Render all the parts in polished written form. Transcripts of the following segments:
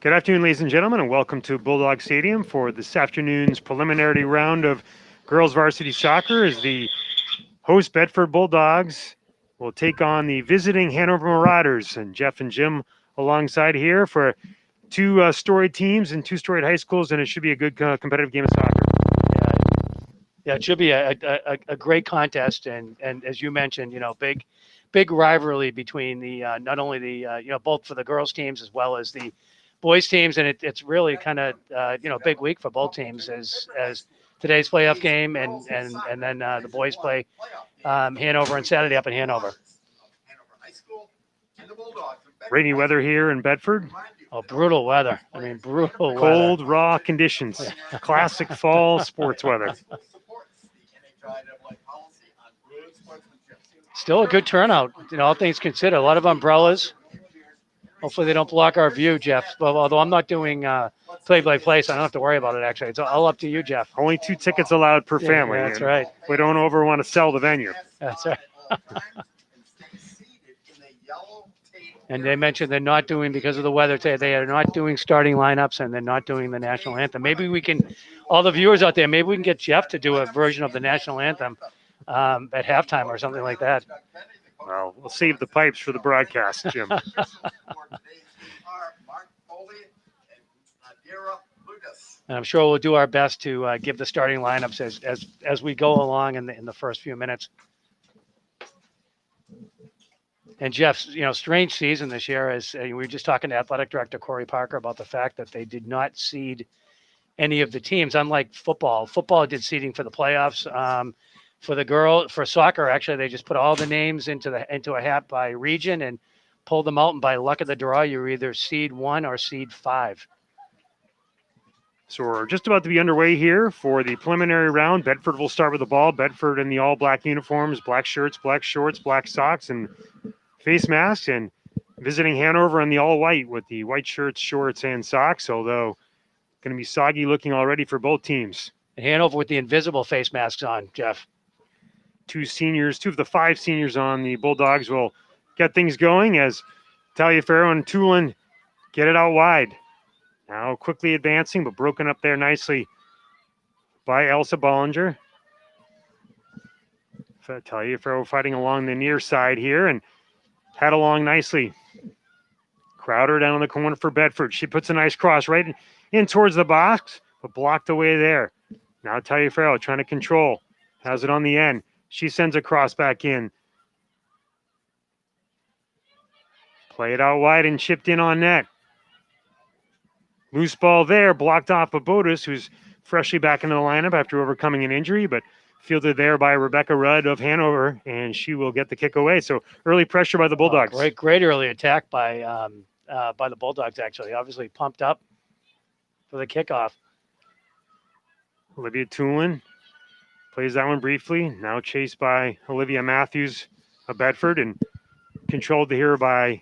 Good afternoon, ladies and gentlemen, and welcome to Bulldog Stadium for this afternoon's preliminary round of girls varsity soccer as the host Bedford Bulldogs will take on the visiting Hanover Marauders. And Jeff and Jim alongside here for two storied teams and two storied high schools, and it should be a good competitive game of soccer. Yeah, it should be a great contest, and as you mentioned, big rivalry between the not only the both for the girls teams as well as the boys teams, and it's really kind of big week for both teams as today's playoff game, and then the boys play Hanover on Saturday up in Hanover. Rainy weather here in Bedford. Oh, brutal weather. I mean, brutal weather. Cold, raw conditions. Classic fall sports weather. Still a good turnout, all things considered. A lot of umbrellas. Hopefully they don't block our view, Jeff. Well, although I'm not doing play-by-play, so I don't have to worry about it, actually. It's all up to you, Jeff. Only 2 tickets allowed per family. Yeah, that's right. We don't ever want to sell the venue. That's right. And they mentioned they're not doing, because of the weather today, they are not doing starting lineups, and they're not doing the national anthem. Maybe we can, all the viewers out there, maybe we can get Jeff to do a version of the national anthem at halftime or something like that. Well, we'll save the pipes for the broadcast, Jim. And I'm sure we'll do our best to give the starting lineups as we go along in the first few minutes. And Jeff, strange season this year. As we were just talking to Athletic Director Corey Parker about the fact that they did not seed any of the teams, unlike football. Football did seeding for the playoffs. For soccer, actually, they just put all the names into a hat by region and pulled them out. And by luck of the draw, you're either seed 1 or seed 5. So we're just about to be underway here for the preliminary round. Bedford will start with the ball. Bedford in the all-black uniforms, black shirts, black shorts, black socks, and face masks. And visiting Hanover in the all-white with the white shirts, shorts, and socks, although going to be soggy looking already for both teams. Hanover with the invisible face masks on, Jeff. 2 of the 5 seniors on the Bulldogs will get things going as Taliaferro and Tulin get it out wide. Now quickly advancing, but broken up there nicely by Elsa Bollinger. Taliaferro fighting along the near side here and head along nicely. Crowder down in the corner for Bedford. She puts a nice cross right in towards the box, but blocked away there. Now Taliaferro trying to control. Has it on the end. She sends a cross back in. Play it out wide and chipped in on net. Loose ball there, blocked off by Bodis, who's freshly back into the lineup after overcoming an injury, but fielded there by Rebecca Rudd of Hanover, and she will get the kick away. So early pressure by the Bulldogs. Great early attack by the Bulldogs, actually. Obviously pumped up for the kickoff. Olivia Tulin plays that one briefly. Now chased by Olivia Matthews of Bedford and controlled here by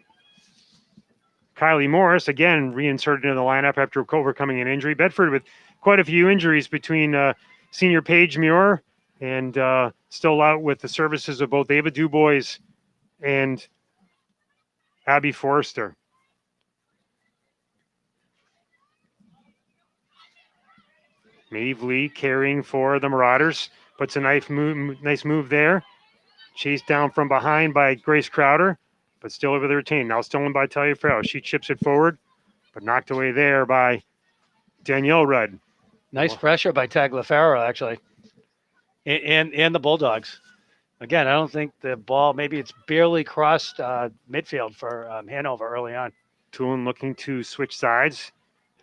Kylie Morris, again reinserted into the lineup after overcoming an injury. Bedford with quite a few injuries between senior Paige Muir and still out with the services of both Ava Dubois and Abby Forrester. Maeve Lee carrying for the Marauders. Puts a nice move there. Chased down from behind by Grace Crowder, but still over the retain. Now stolen by Taliaferro. She chips it forward, but knocked away there by Danielle Rudd. Nice pressure by Tagliaferro, actually, and the Bulldogs. Again, I don't think the ball, maybe it's barely crossed midfield for Hanover early on. Tulin looking to switch sides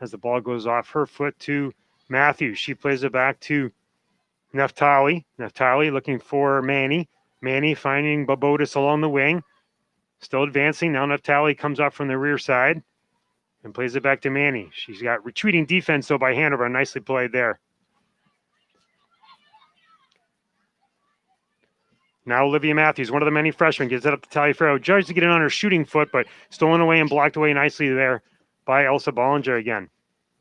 as the ball goes off her foot to Matthews. She plays it back to Neftali. Neftali looking for Manny. Manny finding Babodis along the wing. Still advancing. Now Neftali comes up from the rear side and plays it back to Manny. She's got retreating defense, though, by Hanover. Nicely played there. Now Olivia Matthews, one of the many freshmen, gives it up to Taliaferro. Judged to get it on her shooting foot, but stolen away and blocked away nicely there by Elsa Bollinger again.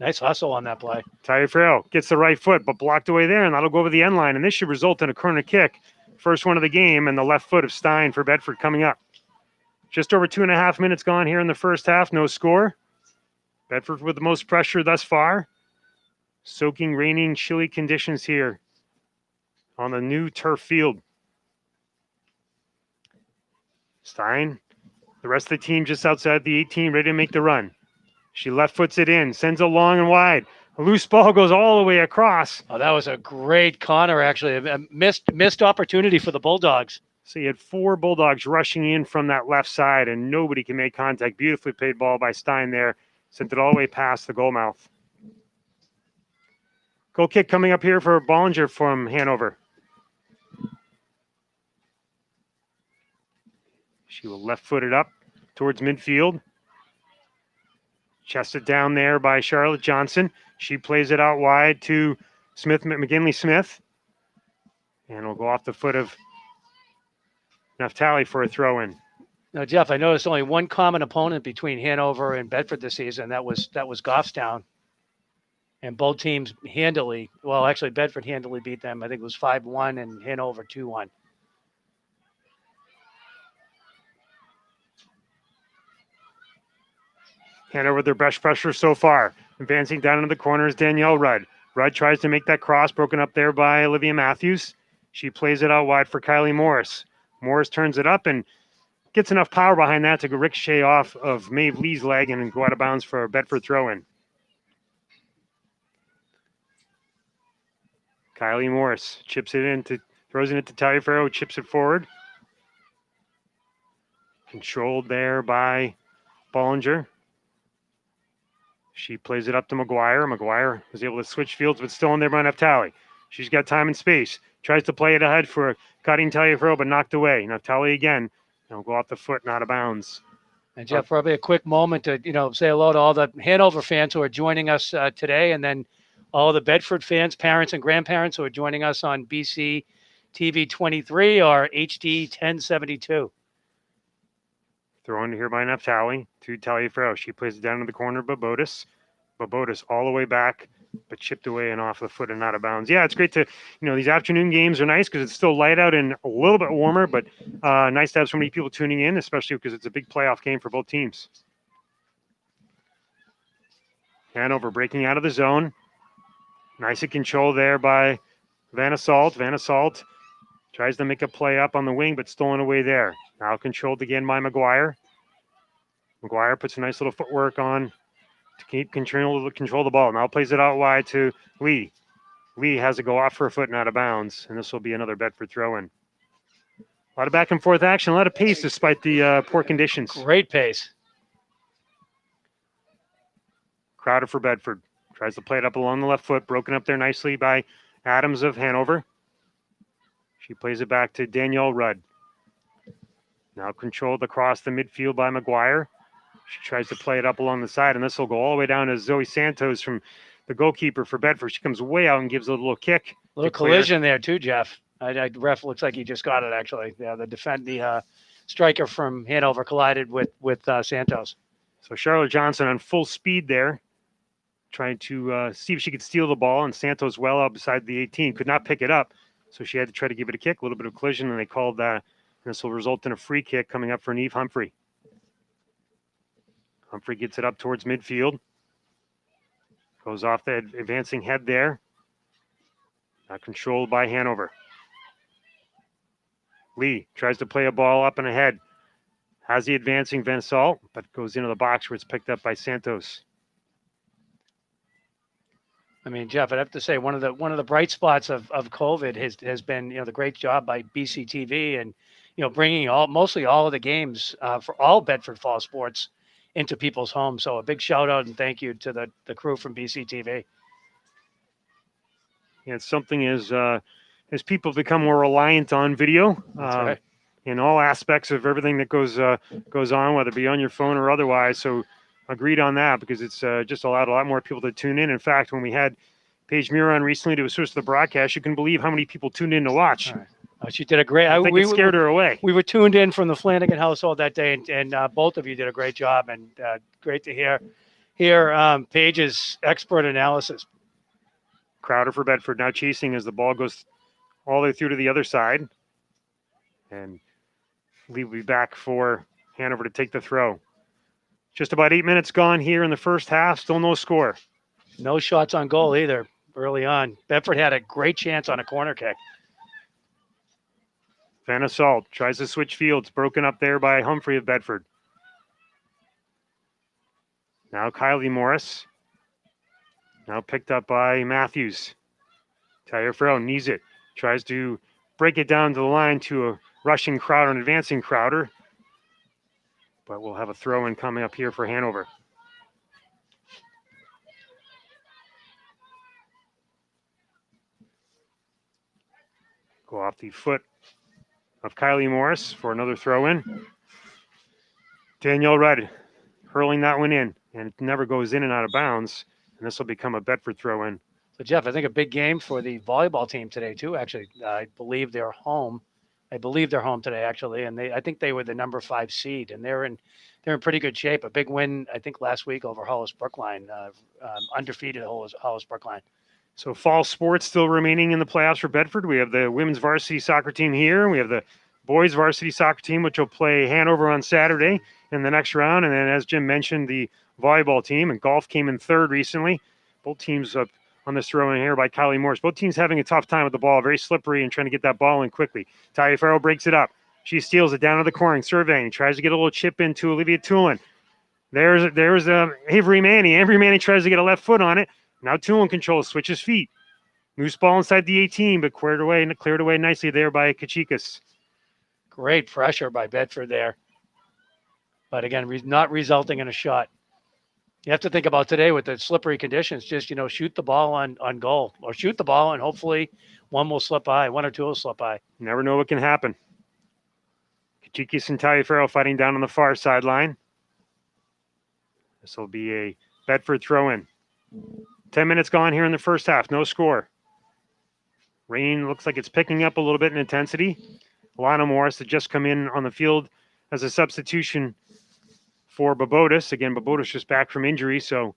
Nice hustle on that play. Taliaferro gets the right foot, but blocked away there, and that'll go over the end line. And this should result in a corner kick. First one of the game, and the left foot of Stein for Bedford coming up. Just over 2.5 minutes gone here in the first half. No score. Bedford with the most pressure thus far. Soaking, raining, chilly conditions here on the new turf field. Stein, the rest of the team just outside the 18, ready to make the run. She left foots it in, sends it long and wide. A loose ball goes all the way across. Oh, that was a great corner, actually. A missed opportunity for the Bulldogs. So you had 4 Bulldogs rushing in from that left side, and nobody can make contact. Beautifully played ball by Stein there. Sent it all the way past the goal mouth. Goal kick coming up here for Bollinger from Hanover. She will left foot it up towards midfield. Chested down there by Charlotte Johnson. She plays it out wide to McGinley Smith. And will go off the foot of Naftali for a throw in. Now, Jeff, I noticed only one common opponent between Hanover and Bedford this season. That was Goffstown. And both teams handily, well, actually, Bedford handily beat them. I think it was 5-1 and Hanover 2-1. Hanover their best pressure so far. Advancing down into the corner is Danielle Rudd. Rudd tries to make that cross, broken up there by Olivia Matthews. She plays it out wide for Kylie Morris. Morris turns it up and gets enough power behind that to go ricochet off of Maeve Lee's leg and go out of bounds for a Bedford throw-in. Kylie Morris chips it in, throws it into Taliaferro, chips it forward. Controlled there by Bollinger. She plays it up to McGuire. McGuire was able to switch fields, but still in there by Naftali. She's got time and space. Tries to play it ahead for cutting Taliaferro, but knocked away. Naftali again. Now go off the foot and out of bounds. And Jeff, probably a quick moment to say hello to all the Hanover fans who are joining us today, and then all the Bedford fans, parents and grandparents who are joining us on BC TV 23 or HD 1072. Thrown here by Naftali to Taliaferro. She plays it down to the corner of Babotis. Babotis all the way back, but chipped away and off the foot and out of bounds. Yeah, it's great to, these afternoon games are nice because it's still light out and a little bit warmer, but nice to have so many people tuning in, especially because it's a big playoff game for both teams. Hanover breaking out of the zone. Nice control there by Van Assault. Van Assault tries to make a play up on the wing, but stolen away there. Now controlled again by McGuire. McGuire puts a nice little footwork on to keep control the ball. Now plays it out wide to Lee. Lee has to go off her foot and out of bounds, and this will be another Bedford throw-in. A lot of back and forth action, a lot of pace despite the poor conditions. Great pace. Crowder for Bedford. Tries to play it up along the left foot, broken up there nicely by Adams of Hanover. She plays it back to Danielle Rudd. Now controlled across the midfield by McGuire. She tries to play it up along the side, and this will go all the way down to Zoe Santos from the goalkeeper for Bedford. She comes way out and gives a little kick. A little collision there too, Jeff. Ref looks like he just got it, actually. Yeah, the striker from Hanover collided with Santos. So Charlotte Johnson on full speed there, trying to see if she could steal the ball, and Santos well up beside the 18. Could not pick it up, so she had to try to give it a kick, a little bit of collision, and they called that. This will result in a free kick coming up for Neve Humphrey. Humphrey gets it up towards midfield. Goes off the advancing head there. Now controlled by Hanover. Lee tries to play a ball up and ahead. Has the advancing Van Salt, but goes into the box where it's picked up by Santos. I mean, Jeff, I'd have to say one of the bright spots of COVID has been the great job by BCTV and bringing mostly all of the games for all Bedford fall sports into people's homes. So a big shout out and thank you to the crew from BCTV. Yeah, it's something as people become more reliant on video. That's right. In all aspects of everything that goes on, whether it be on your phone or otherwise. So agreed on that because it's just allowed a lot more people to tune in. In fact, when we had Paige Muir on recently to assist the broadcast, you can believe how many people tuned in to watch. Right. She did a great. I think it scared her away. We were tuned in from the Flanagan household that day, and both of you did a great job, and great to hear Paige's expert analysis. Crowder for Bedford now chasing as the ball goes all the way through to the other side, and Lee will be back for Hanover to take the throw. Just about 8 minutes gone here in the first half. Still no score. No shots on goal either early on. Bedford had a great chance on a corner kick. Van Assault tries to switch fields. Broken up there by Humphrey of Bedford. Now Kylie Morris. Now picked up by Matthews. Tyler Farrell needs it. Tries to break it down to the line to a rushing Crowder and advancing Crowder. But we'll have a throw in coming up here for Hanover. Go off the foot of Kylie Morris for another throw in. Danielle Rudd hurling that one in, and it never goes in and out of bounds. And this will become a Bedford throw in. So, Jeff, I think a big game for the volleyball team today, too, actually. I believe they're home. Today, actually, and I think they were the number 5 seed, and they're in pretty good shape. A big win, I think, last week over Hollis Brookline, undefeated Hollis Brookline. So fall sports still remaining in the playoffs for Bedford. We have the women's varsity soccer team here. We have the boys varsity soccer team, which will play Hanover on Saturday in the next round. And then, as Jim mentioned, the volleyball team, and golf came in third recently. Both teams up on this throw in here by Kylie Morris. Both teams having a tough time with the ball, very slippery and trying to get that ball in quickly. Talia Farrell breaks it up. She steals it down to the corner, surveying, tries to get a little chip into Olivia Tulin. There's Avery Manny. Avery Manny tries to get a left foot on it. Now Tulin controls, switches feet. Loose ball inside the 18, but cleared away nicely there by Kachikas. Great pressure by Bedford there. But again, not resulting in a shot. You have to think about today with the slippery conditions, just, shoot the ball on goal, or shoot the ball and hopefully one or two will slip by. You never know what can happen. Kachikis and Talia Farrell fighting down on the far sideline. This will be a Bedford throw in. 10 minutes gone here in the first half. No score. Rain looks like it's picking up a little bit in intensity. Alana Morris had just come in on the field as a substitution for Babotis. Again, Babotis just back from injury. So,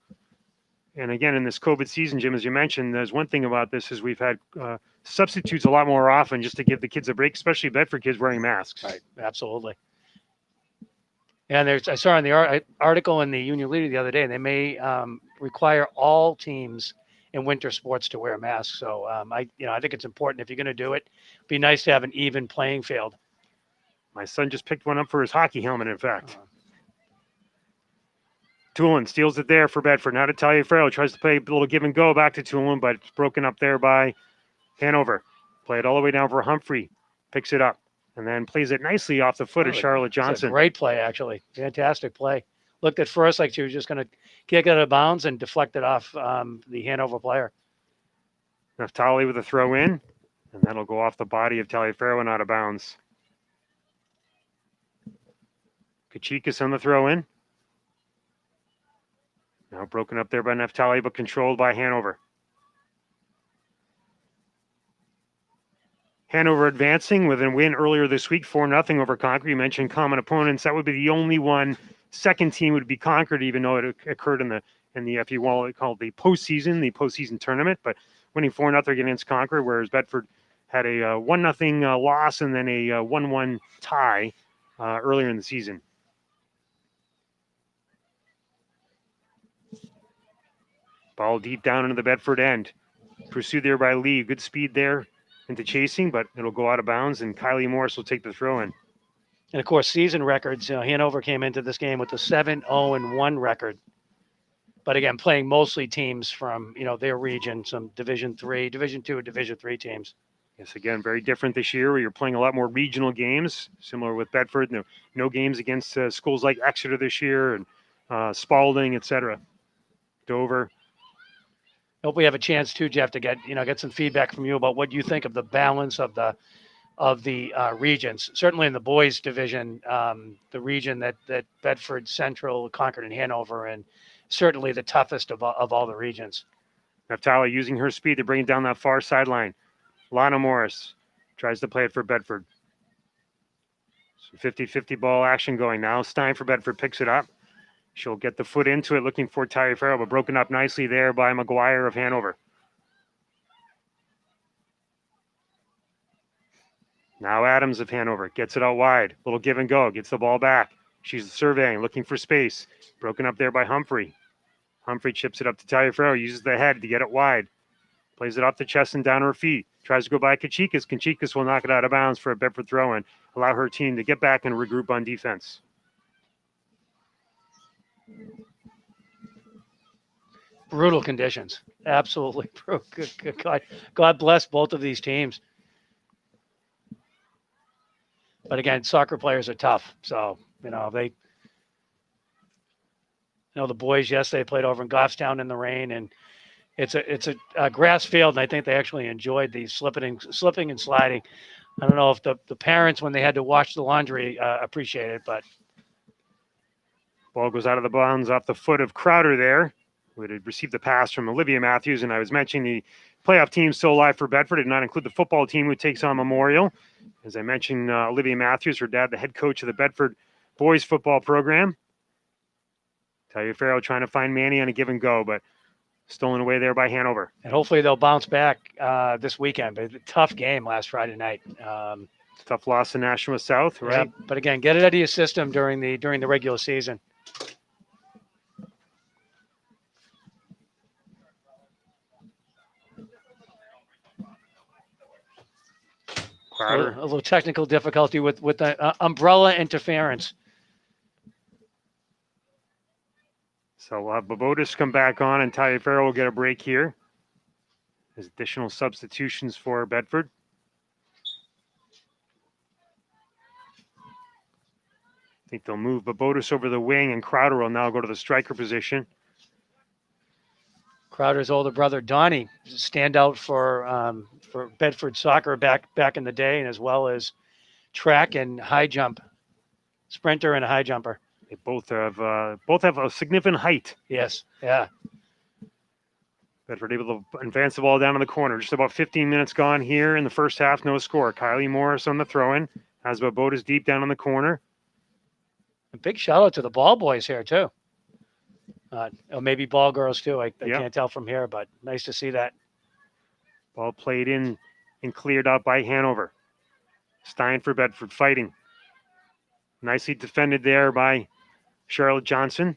and again, in this COVID season, Jim, as you mentioned, there's one thing about this is we've had substitutes a lot more often just to give the kids a break, especially Bedford kids wearing masks. Right, absolutely. And I saw in the article in the Union Leader the other day, they may require all teams in winter sports to wear masks. So I think it's important if you're going to do it. It'd be nice to have an even playing field. My son just picked one up for his hockey helmet, in fact. Tulin steals it there for Bedford. Now to Talia Farrell. Tries to play a little give and go back to Tulin, but it's broken up there by Hanover. Play it all the way down for Humphrey. Picks it up and then plays it nicely off the foot of Charlotte Johnson. Great play, actually. Fantastic play. Looked at first like she was just going to kick it out of bounds and deflect it off the Hanover player. Naftali with a throw in, and that'll go off the body of Talia Farrell and out of bounds. Kachikas on the throw in. Now broken up there by Naftali, but controlled by Hanover. Hanover advancing with a win earlier this week, 4-0 over Concord. You mentioned common opponents. That would be the only one. Second team would be Concord, even though it occurred in the if you want to call it the postseason tournament. But winning 4-0 against Concord, whereas Bedford had a 1-0 loss and then a 1-1 tie earlier in the season. Ball deep down into the Bedford end. Pursued there by Lee. Good speed there into chasing, but it'll go out of bounds, and Kylie Morris will take the throw in. And of course, season records. Hanover came into this game with a 7-0-1 record. But again, playing mostly teams from their region, some Division 3, Division 2, and Division 3 teams. Yes, again, very different this year where you're playing a lot more regional games, similar with Bedford. No games against schools like Exeter this year and Spalding, etc. Dover. Hope we have a chance too, Jeff, to get some feedback from you about what you think of the balance of the regions. Certainly in the boys division, the region that Bedford, Central, Concord, and Hanover, and certainly the toughest of all the regions. Naftali using her speed to bring it down that far sideline. Lana Morris tries to play it for Bedford. Some 50-50 ball action going now. Stein for Bedford picks it up. She'll get the foot into it, looking for Talia Farrell, but broken up nicely there by McGuire of Hanover. Now Adams of Hanover gets it out wide. Little give and go. Gets the ball back. She's surveying, looking for space. Broken up there by Humphrey. Humphrey chips it up to Taliaferro, uses the head to get it wide. Plays it off the chest and down her feet. Tries to go by Kachikas. Kachikas will knock it out of bounds for a Bedford throw-in. Allow her team to get back and regroup on defense. Brutal conditions. Absolutely brutal. Good. God bless both of these teams. But again, soccer players are tough. So, the boys yesterday played over in Goffstown in the rain, and it's a grass field, and I think they actually enjoyed the slipping and sliding. I don't know if the parents, when they had to wash the laundry, appreciate it, but. Ball goes out of the bounds off the foot of Crowder there. We had received the pass from Olivia Matthews, and I was mentioning the playoff team still alive for Bedford. It did not include the football team who takes on Memorial. As I mentioned, Olivia Matthews, her dad, the head coach of the Bedford boys football program. Taliaferro trying to find Manny on a give and go, but stolen away there by Hanover. And hopefully they'll bounce back this weekend. But a tough game last Friday night. Tough loss to Nashua South, right? Yeah, but again, get it out of your system during the regular season. Crowder. A little technical difficulty with the umbrella interference. So we'll have Babotis come back on, and Taliaferro will get a break here. There's additional substitutions for Bedford. I think they'll move Babotis over the wing, and Crowder will now go to the striker position. Crowder's older brother, Donnie, stand out for Bedford soccer back in the day, and as well as track and high jump, sprinter and a high jumper. They both have a significant height. Yes, yeah. Bedford able to advance the ball down in the corner. Just about 15 minutes gone here in the first half. No score. Kylie Morris on the throw-in. Has Babotis deep down in the corner. A big shout out to the ball boys here too. Or maybe ball girls too. I can't tell from here, but nice to see that. Ball played in and cleared out by Hanover. Stein for Bedford fighting. Nicely defended there by Charlotte Johnson.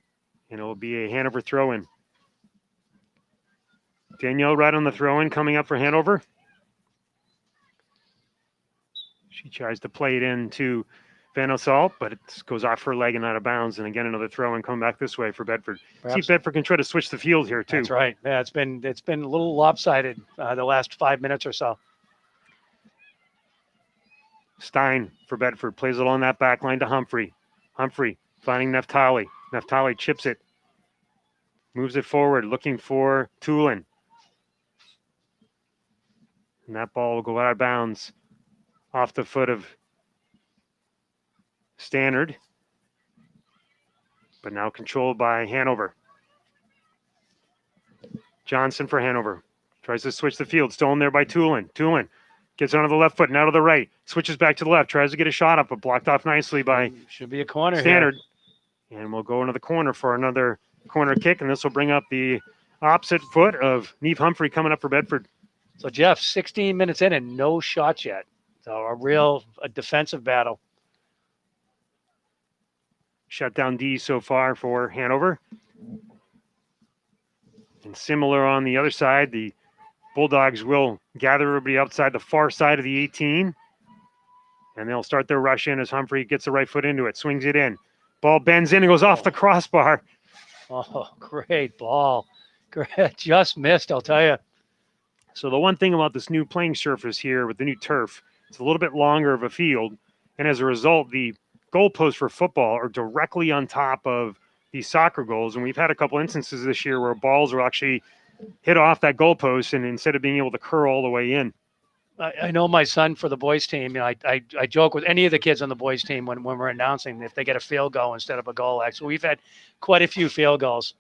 And it will be a Hanover throw-in. Danielle Rudd on the throw-in coming up for Hanover. She tries to play it into Van Ossault, but it goes off her leg and out of bounds. And again, another throw-in coming back this way for Bedford. See if Bedford can try to switch the field here too. That's right. Yeah, it's been a little lopsided the last 5 minutes or so. Stein for Bedford plays it on that back line to Humphrey. Humphrey finding Neftali. Neftali chips it. Moves it forward, looking for Tulin. And that ball will go out of bounds off the foot of Stannard. But now controlled by Hanover. Johnson for Hanover. Tries to switch the field. Stolen there by Tulin. Tulin gets onto the left foot, now to the right. Switches back to the left. Tries to get a shot up, but blocked off nicely by should be a corner Stannard. Here. And we'll go into the corner for another corner kick, and this will bring up the opposite foot of Neve Humphrey coming up for Bedford. So, Jeff, 16 minutes in and no shots yet. So a defensive battle. Shutdown D so far for Hanover. And similar on the other side, the Bulldogs will gather everybody outside the far side of the 18. And they'll start their rush in as Humphrey gets the right foot into it, swings it in. Ball bends in and goes off the crossbar. Oh, great ball. Great. Just missed, I'll tell you. So the one thing about this new playing surface here with the new turf, it's a little bit longer of a field. And as a result, the goalposts for football are directly on top of these soccer goals. And we've had a couple instances this year where balls will actually hit off that goalpost and instead of being able to curl all the way in. I know my son for the boys team, I joke with any of the kids on the boys team when we're announcing if they get a field goal instead of a goal. Actually, we've had quite a few field goals.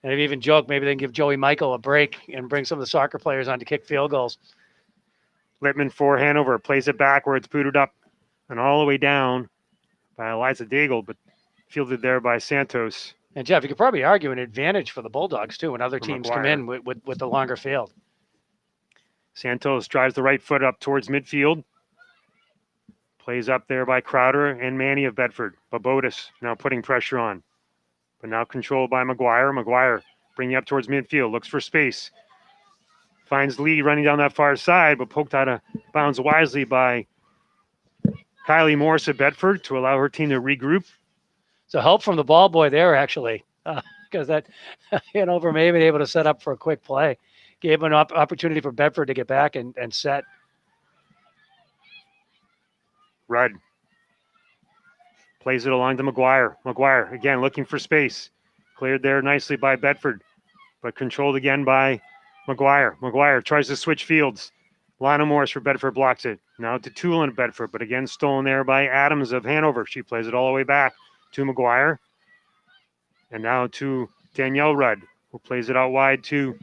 And I've even joked maybe they can give Joey Michael a break and bring some of the soccer players on to kick field goals. Littman for Hanover plays it back where it's booted up and all the way down by Eliza Daigle, but fielded there by Santos. And Jeff, you could probably argue an advantage for the Bulldogs too when other teams come in with the longer field. Santos drives the right foot up towards midfield. Plays up there by Crowder and Manny of Bedford. Babotis now putting pressure on. But now controlled by McGuire. McGuire bringing up towards midfield. Looks for space. Finds Lee running down that far side, but poked out of bounds wisely by Kylie Morris of Bedford to allow her team to regroup. So help from the ball boy there, actually, because that Hanover may have been able to set up for a quick play. Gave an opportunity for Bedford to get back and set. Rudd plays it along to McGuire. McGuire again looking for space. Cleared there nicely by Bedford, but controlled again by McGuire. McGuire tries to switch fields. Lana Morris for Bedford blocks it. Now to Tulin of Bedford, but again stolen there by Adams of Hanover. She plays it all the way back to McGuire. And now to Danielle Rudd, who plays it out wide to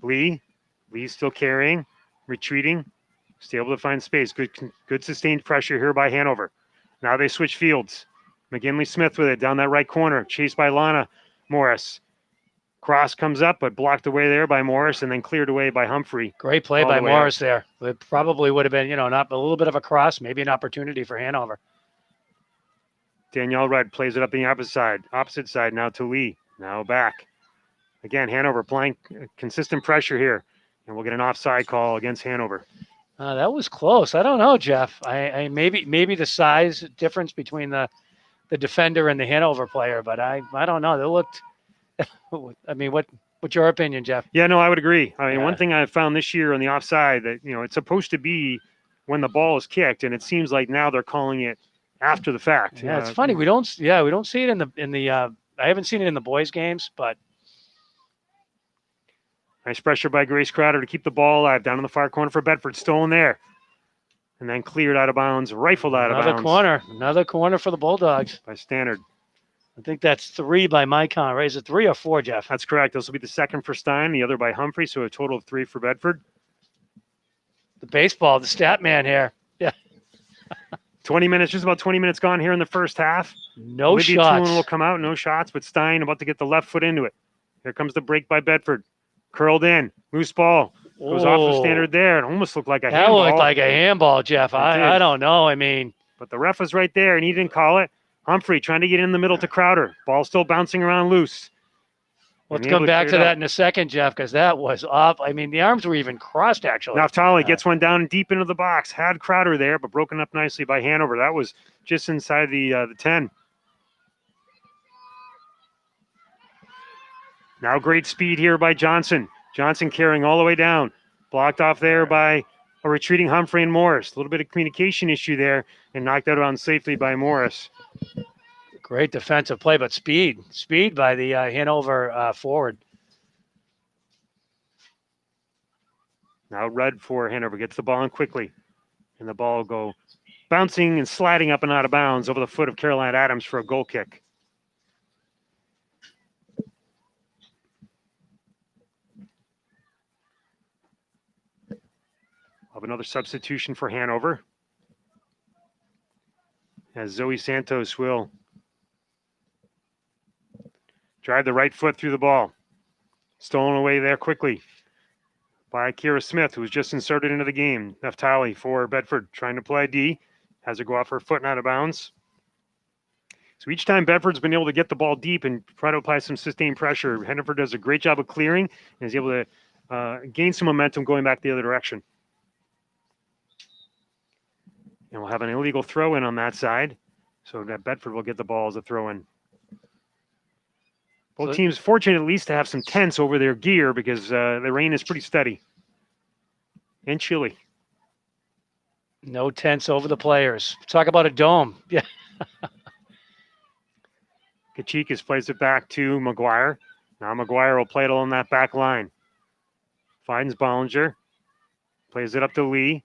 Lee. Lee's still carrying, retreating, still able to find space. Good sustained pressure here by Hanover. Now they switch fields. McGinley Smith with it down that right corner, chased by Lana Morris. Cross comes up, but blocked away there by Morris and then cleared away by Humphrey. Great play by Morris there. It probably would have been, not a little bit of a cross, maybe an opportunity for Hanover. Danielle Rudd plays it up the opposite side now to Lee. Now back. Again, Hanover applying consistent pressure here, and we'll get an offside call against Hanover. That was close. I don't know, Jeff. I maybe the size difference between the defender and the Hanover player, but I don't know. They looked. I mean, what's your opinion, Jeff? Yeah, no, I would agree. I mean, one thing I've found this year on the offside that it's supposed to be when the ball is kicked, and it seems like now they're calling it after the fact. Yeah, it's funny. We don't see it in the. I haven't seen it in the boys' games, but. Nice pressure by Grace Crowder to keep the ball alive. Down in the far corner for Bedford. Stolen there. And then cleared out of bounds. Rifled out of bounds. Another corner for the Bulldogs. By Stannard. I think that's 3 by my count, right? Is it 3 or 4, Jeff? That's correct. This will be the second for Stein, the other by Humphrey. So a total of 3 for Bedford. The stat man here. Yeah. 20 minutes, just about 20 minutes gone here in the first half. No Olivia shots. Tulin will come out. No shots, but Stein about to get the left foot into it. Here comes the break by Bedford. Curled in. Loose ball. Goes off the standard there. It almost looked like a handball. That looked like a handball, Jeff. I don't know. I mean. But the ref was right there, and he didn't call it. Humphrey trying to get in the middle to Crowder. Ball still bouncing around loose. Let's come back to that in a second, Jeff, because that was off. I mean, the arms were even crossed, actually. Naftali gets one down deep into the box. Had Crowder there, but broken up nicely by Hanover. That was just inside the 10. Now great speed here by Johnson. Johnson carrying all the way down. Blocked off there by a retreating Humphrey and Morris. A little bit of communication issue there and knocked out on safely by Morris. Great defensive play, but speed by the Hanover forward. Now Rudd for Hanover gets the ball in quickly. And the ball will go bouncing and sliding up and out of bounds over the foot of Caroline Adams for a goal kick. Of another substitution for Hanover, as Zoe Santos will drive the right foot through the ball. Stolen away there quickly by Kira Smith, who was just inserted into the game. Naftali for Bedford, trying to play D. Has it go off her foot and out of bounds. So each time Bedford's been able to get the ball deep and try to apply some sustained pressure, Hanover does a great job of clearing and is able to gain some momentum going back the other direction. And we'll have an illegal throw-in on that side. So that Bedford will get the ball as a throw-in. Both teams fortunate at least to have some tents over their gear because the rain is pretty steady. And chilly. No tents over the players. Talk about a dome. Yeah. Kachikas plays it back to McGuire. Now McGuire will play it along that back line. Finds Bollinger. Plays it up to Lee.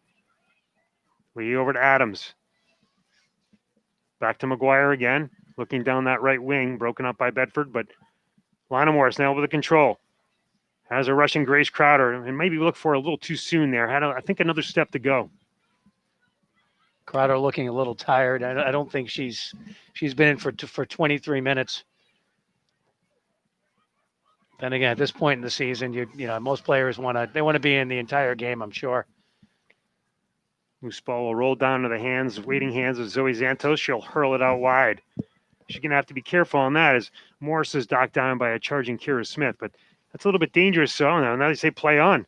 Lee over to Adams. Back to McGuire again. Looking down that right wing. Broken up by Bedford, but Lana Morris now with the control. Has a rushing Grace Crowder. And maybe look for a little too soon there. Had, I think, another step to go. Crowder looking a little tired. I don't think she's been in for 23 minutes. Then again, at this point in the season, you know most players want to be in the entire game, I'm sure. Loose ball will roll down to the waiting hands of Zoe Zantos. She'll hurl it out wide. She's going to have to be careful on that as Morris is knocked down by a charging Kira Smith, but that's a little bit dangerous. So now they say play on.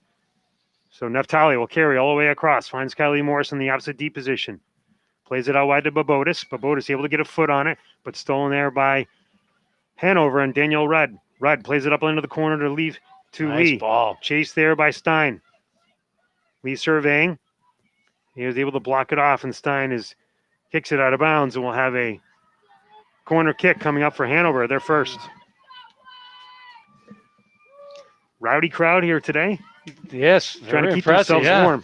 So Neftali will carry all the way across, finds Kylie Morris in the opposite D position. Plays it out wide to Babotis. Babotis able to get a foot on it, but stolen there by Hanover and Danielle Rudd. Rudd plays it up into the corner to Lee. Nice ball. Chased there by Stein. Lee surveying. He was able to block it off, and Stein kicks it out of bounds, and we'll have a corner kick coming up for Hanover. They're first. Rowdy crowd here today. Yes, trying to keep themselves warm.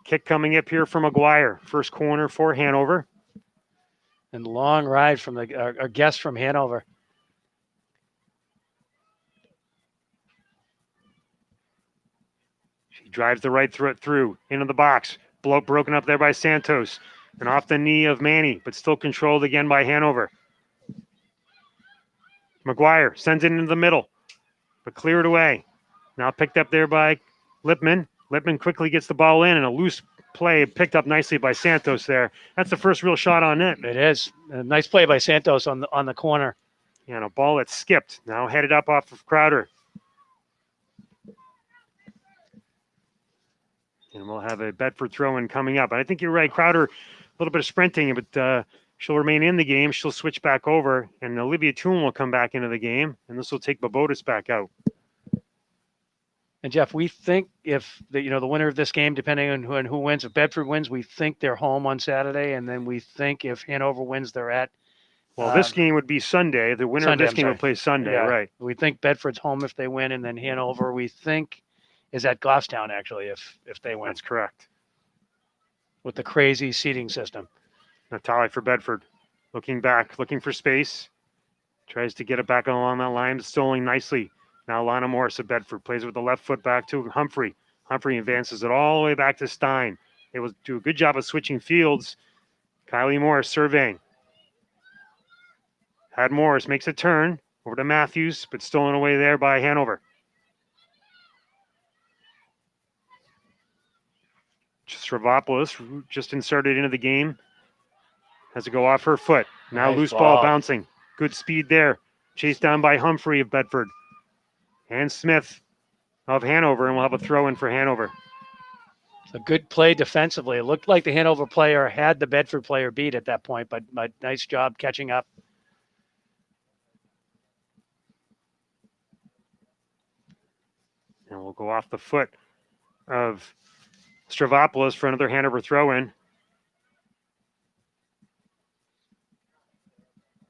Kick coming up here from McGuire. First corner for Hanover. And long ride from our guest from Hanover. She drives the right through into the box. Broken up there by Santos. And off the knee of Manny, but still controlled again by Hanover. McGuire sends it into the middle, but cleared away. Now picked up there by Lipman. Lipman quickly gets the ball in, and a loose play picked up nicely by Santos there. That's the first real shot on net. It is. A nice play by Santos on the corner. Yeah, and a ball that skipped. Now headed up off of Crowder. And we'll have a Bedford throw-in coming up. And I think you're right. Crowder, a little bit of sprinting, but she'll remain in the game. She'll switch back over, and Olivia Toon will come back into the game, and this will take Babotis back out. And Jeff, we think if the winner of this game, depending on who wins, if Bedford wins, we think they're home on Saturday, and then we think if Hanover wins, they're at. Well, this game would be Sunday. The winner of this game would play Sunday, right? We think Bedford's home if they win, and then Hanover, we think, is at Goffstown actually if they win. That's correct. With the crazy seating system. Natali for Bedford, looking back, looking for space, tries to get it back along that line, stoling nicely. Now Lana Morris of Bedford plays with the left foot back to Humphrey. Humphrey advances it all the way back to Stein. They will do a good job of switching fields. Kylie Morris surveying. Had Morris makes a turn over to Matthews, but stolen away there by Hanover. Stravopoulos just inserted into the game. Has to go off her foot. Now nice loose ball bouncing. Good speed there. Chased down by Humphrey of Bedford. And Smith of Hanover, and we'll have a throw-in for Hanover. A good play defensively. It looked like the Hanover player had the Bedford player beat at that point, but nice job catching up. And we'll go off the foot of Stravopoulos for another Hanover throw-in.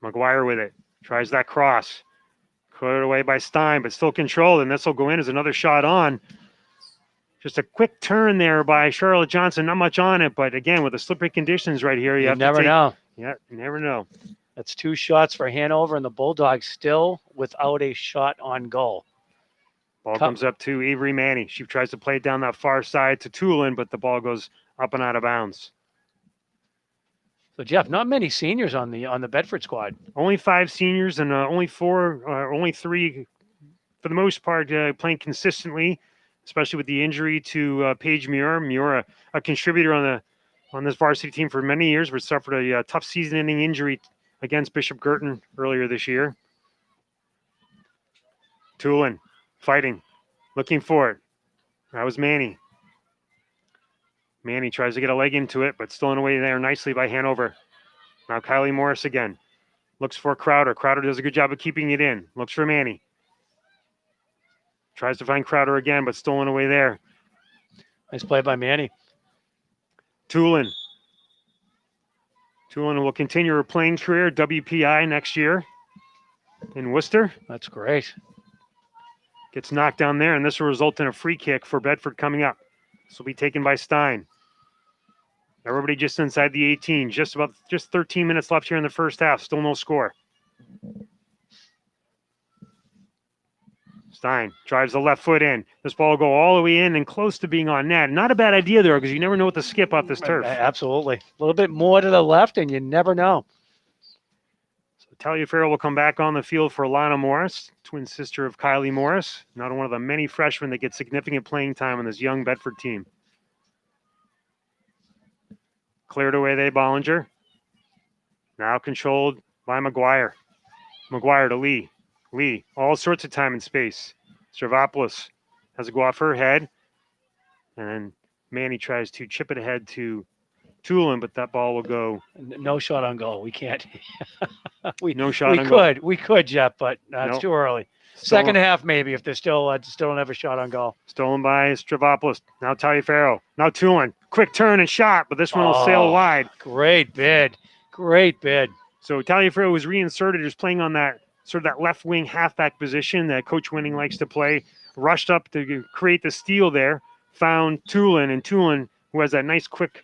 McGuire with it. Tries that cross. Cleared away by Stein, but still controlled, and this will go in as another shot on. Just a quick turn there by Charlotte Johnson. Not much on it, but again, with the slippery conditions right here, you never know. Yeah, you never know. That's 2 shots for Hanover, and the Bulldogs still without a shot on goal. Ball comes up to Avery Manny. She tries to play it down that far side to Tulin, but the ball goes up and out of bounds. So Jeff, not many seniors on the Bedford squad. Only 5 seniors and only 3 for the most part playing consistently, especially with the injury to Paige Muir. Muir, a contributor on this varsity team for many years, but suffered a tough season-ending injury against Bishop Girton earlier this year. Tulin fighting, looking for it. That was Manny. Manny tries to get a leg into it, but stolen away there nicely by Hanover. Now Kylie Morris again. Looks for Crowder. Crowder does a good job of keeping it in. Looks for Manny. Tries to find Crowder again, but stolen away there. Nice play by Manny. Tulin. Tulin will continue her playing career, WPI next year in Worcester. That's great. Gets knocked down there, and this will result in a free kick for Bedford coming up. This will be taken by Stein. Everybody just inside the 18. Just 13 minutes left here in the first half. Still no score. Stein drives the left foot in. This ball will go all the way in and close to being on net. Not a bad idea there because you never know what to skip off this turf. Absolutely. A little bit more to the left and you never know. So Taliaferro will come back on the field for Lana Morris, twin sister of Kylie Morris. Not one of the many freshmen that get significant playing time on this young Bedford team. Cleared away they Bollinger. Now controlled by McGuire. McGuire to Lee. Lee, all sorts of time and space. Stravopoulos has to go off her head. And then Manny tries to chip it ahead to Tulin, but that ball will go. No shot on goal. We can't. No shot on goal. We could, Jeff, but it's Nope. too early. Stolen, Second half, maybe, if they still don't have a shot on goal. stolen by Stravopoulos. Now Taliaferro. Now Tulin. Quick turn and shot, but this one will sail wide. Great bid. Great bid. So Taliaferro was reinserted, was playing on that sort of that left wing halfback position that Coach Winning likes to play. Rushed up to create the steal there. Found Tulin, and Tulin, who has that nice quick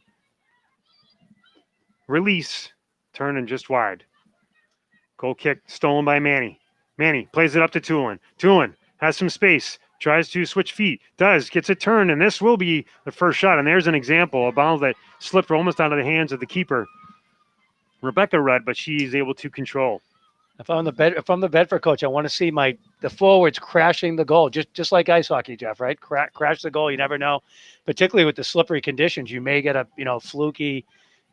release, turning just wide. Goal kick stolen by Manny. Manny plays it up to Tulin. Tulin has some space, tries to switch feet, gets a turn, and this will be the first shot. And there's an example, a ball that slipped almost out of the hands of the keeper, Rebecca Rudd, but she's able to control. If I'm the Bedford coach, I want to see the forwards crashing the goal, just like ice hockey, Jeff. Right? Crash the goal. You never know, particularly with the slippery conditions. You may get a fluky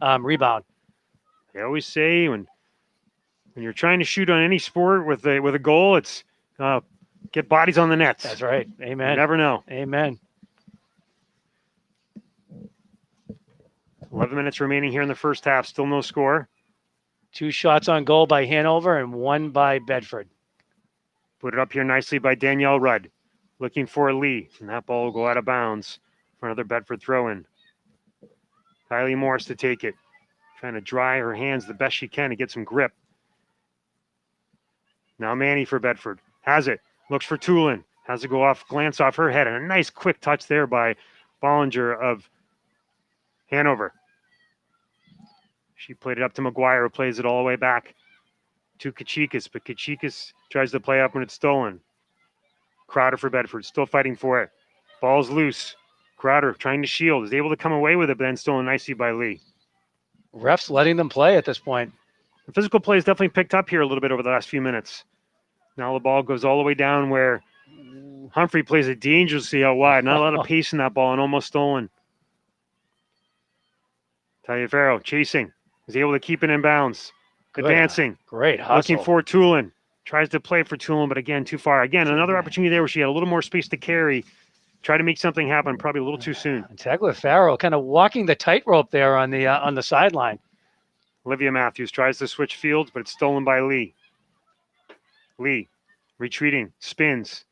rebound. They always say when you're trying to shoot on any sport with a goal, it's get bodies on the nets. That's right. Amen. You never know. Amen. 11 minutes remaining here in the first half. Still no score. 2 shots on goal by Hanover and 1 by Bedford. Put it up here nicely by Danielle Rudd. Looking for Lee, and that ball will go out of bounds for another Bedford throw-in. Kylie Morris to take it. Trying to dry her hands the best she can to get some grip. Now Manny for Bedford. Has it. Looks for Tulin. Has to go off, glance off her head. And a nice quick touch there by Bollinger of Hanover. She played it up to McGuire, who plays it all the way back to Kachikas. But Kachikas tries to play up when it's stolen. Crowder for Bedford, still fighting for it. Ball's loose. Crowder trying to shield. Is able to come away with it, but then stolen nicely by Lee. Refs letting them play at this point. The physical play has definitely picked up here a little bit over the last few minutes. Now the ball goes all the way down where Humphrey plays it dangerously out wide. Not a lot of pace in that ball and almost stolen. Taliaferro chasing. Is able to keep it in bounds. Good. Advancing. Great hustle. Looking for Tulin. Tries to play for Tulin, but again, too far. Again, another opportunity there where she had a little more space to carry. Try to make something happen, probably a little too soon. Tagliaferro kind of walking the tightrope there on the sideline. Olivia Matthews tries to switch fields, but it's stolen by Lee. Lee retreating, spins.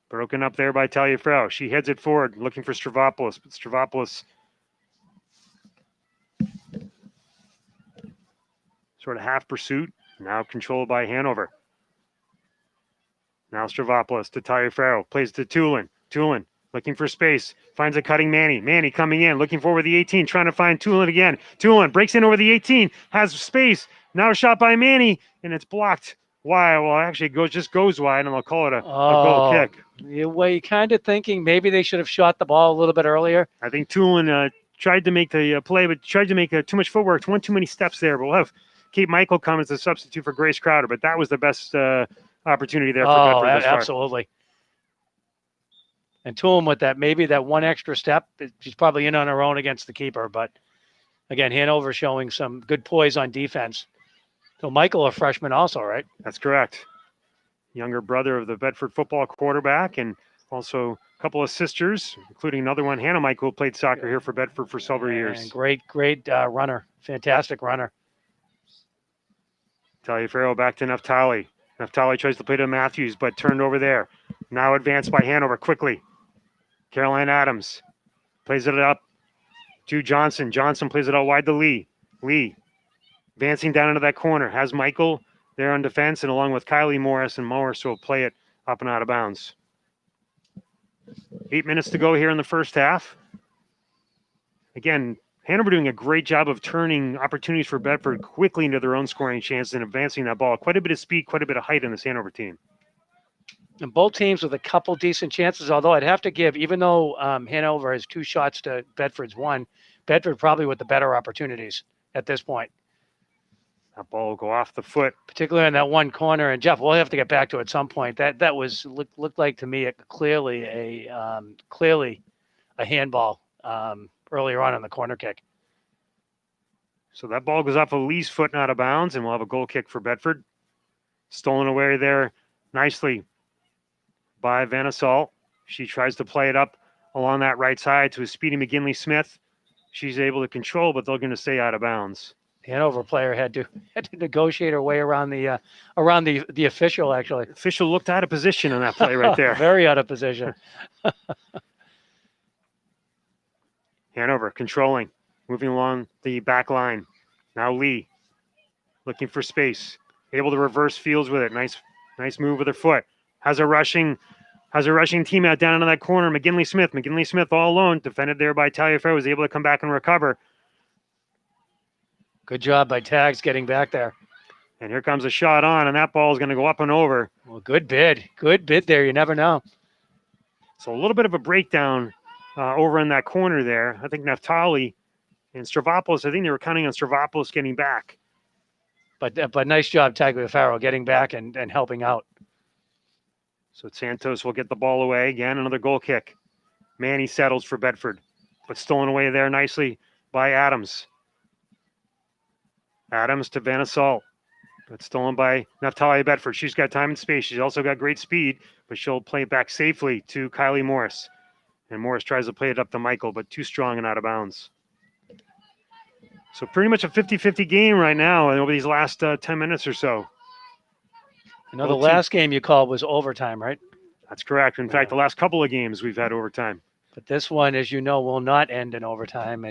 Broken up there by Taliaferro. She heads it forward, looking for Stravopoulos, but Stravopoulos sort of half pursuit, now controlled by Hanover. Now Stravopoulos to Taliaferro, plays to Tulin. Tulin looking for space, finds a cutting Manny. Manny coming in, looking for the 18, trying to find Tulin again. Tulin breaks in over the 18, has space. Now a shot by Manny, and it's blocked. Why? Well, actually, it goes wide, and they'll call it a goal kick. You're kind of thinking maybe they should have shot the ball a little bit earlier. I think Tulin tried to make the play, but tried to make too much footwork, one too many steps there. But we'll have Kate Michael come as a substitute for Grace Crowder, but that was the best opportunity there for Bedford. Absolutely. And Tulin with maybe that one extra step, she's probably in on her own against the keeper. But again, Hanover showing some good poise on defense. So Michael, a freshman also, right? That's correct. Younger brother of the Bedford football quarterback, and also a couple of sisters, including another one, Hannah Michael, who played soccer here for Bedford for several years. And great runner. Fantastic runner. Taliaferro back to Naftali. Naftali tries to play to Matthews, but turned over there. Now advanced by Hanover quickly. Caroline Adams plays it up to Johnson. Johnson plays it out wide to Lee. Lee advancing down into that corner. Has Michael there on defense, and along with Kylie Morris, and Morris will play it up and out of bounds. 8 minutes to go here in the first half. Again, Hanover doing a great job of turning opportunities for Bedford quickly into their own scoring chances and advancing that ball. Quite a bit of speed, quite a bit of height in this Hanover team. And both teams with a couple decent chances, although I'd have to give, even though Hanover has 2 shots to Bedford's 1, Bedford probably with the better opportunities at this point. That ball will go off the foot. Particularly in that one corner. And Jeff, we'll have to get back to it at some point. That was looked like to me clearly a handball earlier on in the corner kick. So that ball goes off Lee's foot and out of bounds, and we'll have a goal kick for Bedford. Stolen away there nicely by Van Assault. She tries to play it up along that right side to a speedy McGinley Smith. She's able to control, but they're going to stay out of bounds. The Hanover player had to negotiate her way around the official. Actually, Official looked out of position on that play right there. Very out of position. Hanover controlling, moving along the back line. Now Lee looking for space, able to reverse fields with it. Nice move with her foot. Has a rushing teammate down into that corner. McGinley Smith all alone, defended there by Taliaferro, was able to come back and recover. Good job by Tags getting back there. And here comes a shot on, and that ball is going to go up and over. Well, good bid there. You never know. So a little bit of a breakdown over in that corner there. I think Naftali and Stravopoulos, I think they were counting on Stravopoulos getting back. But nice job, Tagliaferro, getting back and helping out. So Santos will get the ball away. Again, another goal kick. Manny settles for Bedford, but stolen away there nicely by Adams. Adams to Van Assault, but stolen by Naftali Bedford. She's got time and space. She's also got great speed, but she'll play it back safely to Kylie Morris. And Morris tries to play it up to Michael, but too strong and out of bounds. So pretty much a 50-50 game right now over these last 10 minutes or so. I know the last game you called was overtime, right? That's correct. In fact, the last couple of games we've had overtime. But this one, as you know, will not end in overtime.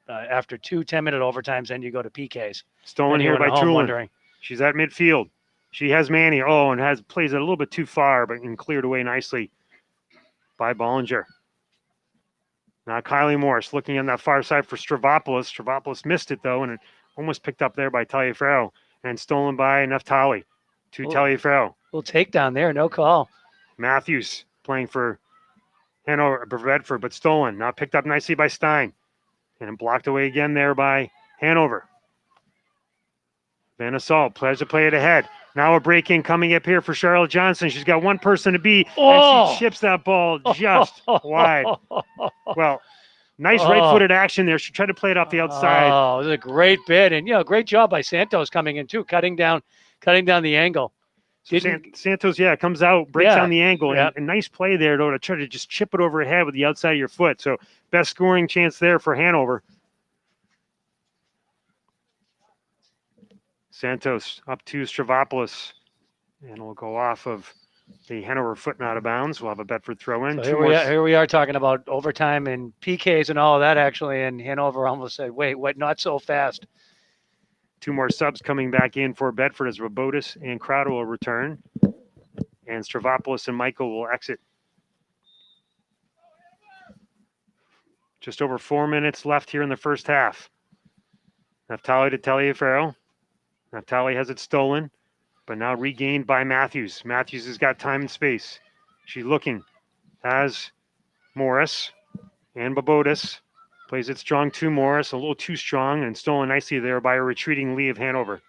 After 2 10-minute overtimes, then you go to PKs. Stolen here by Tulin. She's at midfield. She has Manny. Oh, and plays it a little bit too far, but cleared away nicely by Bollinger. Now Kylie Morris looking on that far side for Stravopoulos. Stravopoulos missed it, though, and it almost picked up there by Taliaferro and stolen by Naftali to Taliaferro. Little takedown there, no call. Matthews playing for Hanover, Bedford, but stolen. Now picked up nicely by Stein and blocked away again there by Hanover. Van Assault tries to play it ahead. Now a break-in coming up here for Charlotte Johnson. She's got one person to beat, and she chips that ball just wide. Well, nice right-footed action there. She tried to play it off the outside. Oh, it was a great bid, and great job by Santos coming in too, cutting down the angle. Santos, comes out, breaks down the angle, and nice play there though to try to just chip it over her head with the outside of your foot. So best scoring chance there for Hanover. Santos up to Stravopoulos, and we'll go off of the Hanover foot and out of bounds. We'll have a Bedford throw in. So here we are talking about overtime and PKs and all of that actually, and Hanover almost said, wait, what, not so fast. 2 more subs coming back in for Bedford as Robotis and Crowder will return, and Stravopoulos and Michael will exit. Just over 4 minutes left here in the first half. Naftali to Taliaferro. Naftali has it stolen, but now regained by Matthews. Matthews has got time and space. She's looking. Has Morris and Babotis. Plays it strong to Morris, a little too strong, and stolen nicely there by a retreating Lee of Hanover.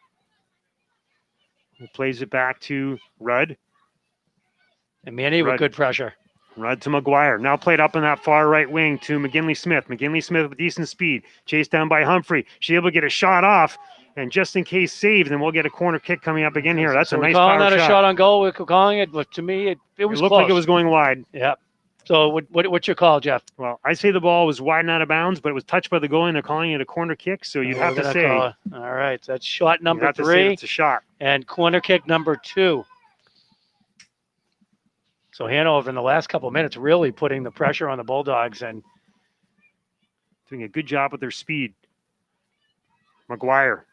He plays it back to Rudd. And Manny with good pressure. Rudd to McGuire. Now played up in that far right wing to McGinley Smith. McGinley Smith with decent speed. Chased down by Humphrey. She's able to get a shot off. And just in case saved, then we'll get a corner kick coming up again here. That's a nice power shot. Calling that a shot on goal. We're calling it, but to me, it was looked close. Like it was going wide. Yeah. So what's your call, Jeff? Well, I say the ball was wide and out of bounds, but it was touched by the goalie, and they're calling it a corner kick. So you'd have to say. All right. So that's shot number 3. It's a shot. And corner kick number 2. So Hanover in the last couple of minutes really putting the pressure on the Bulldogs and doing a good job with their speed. McGuire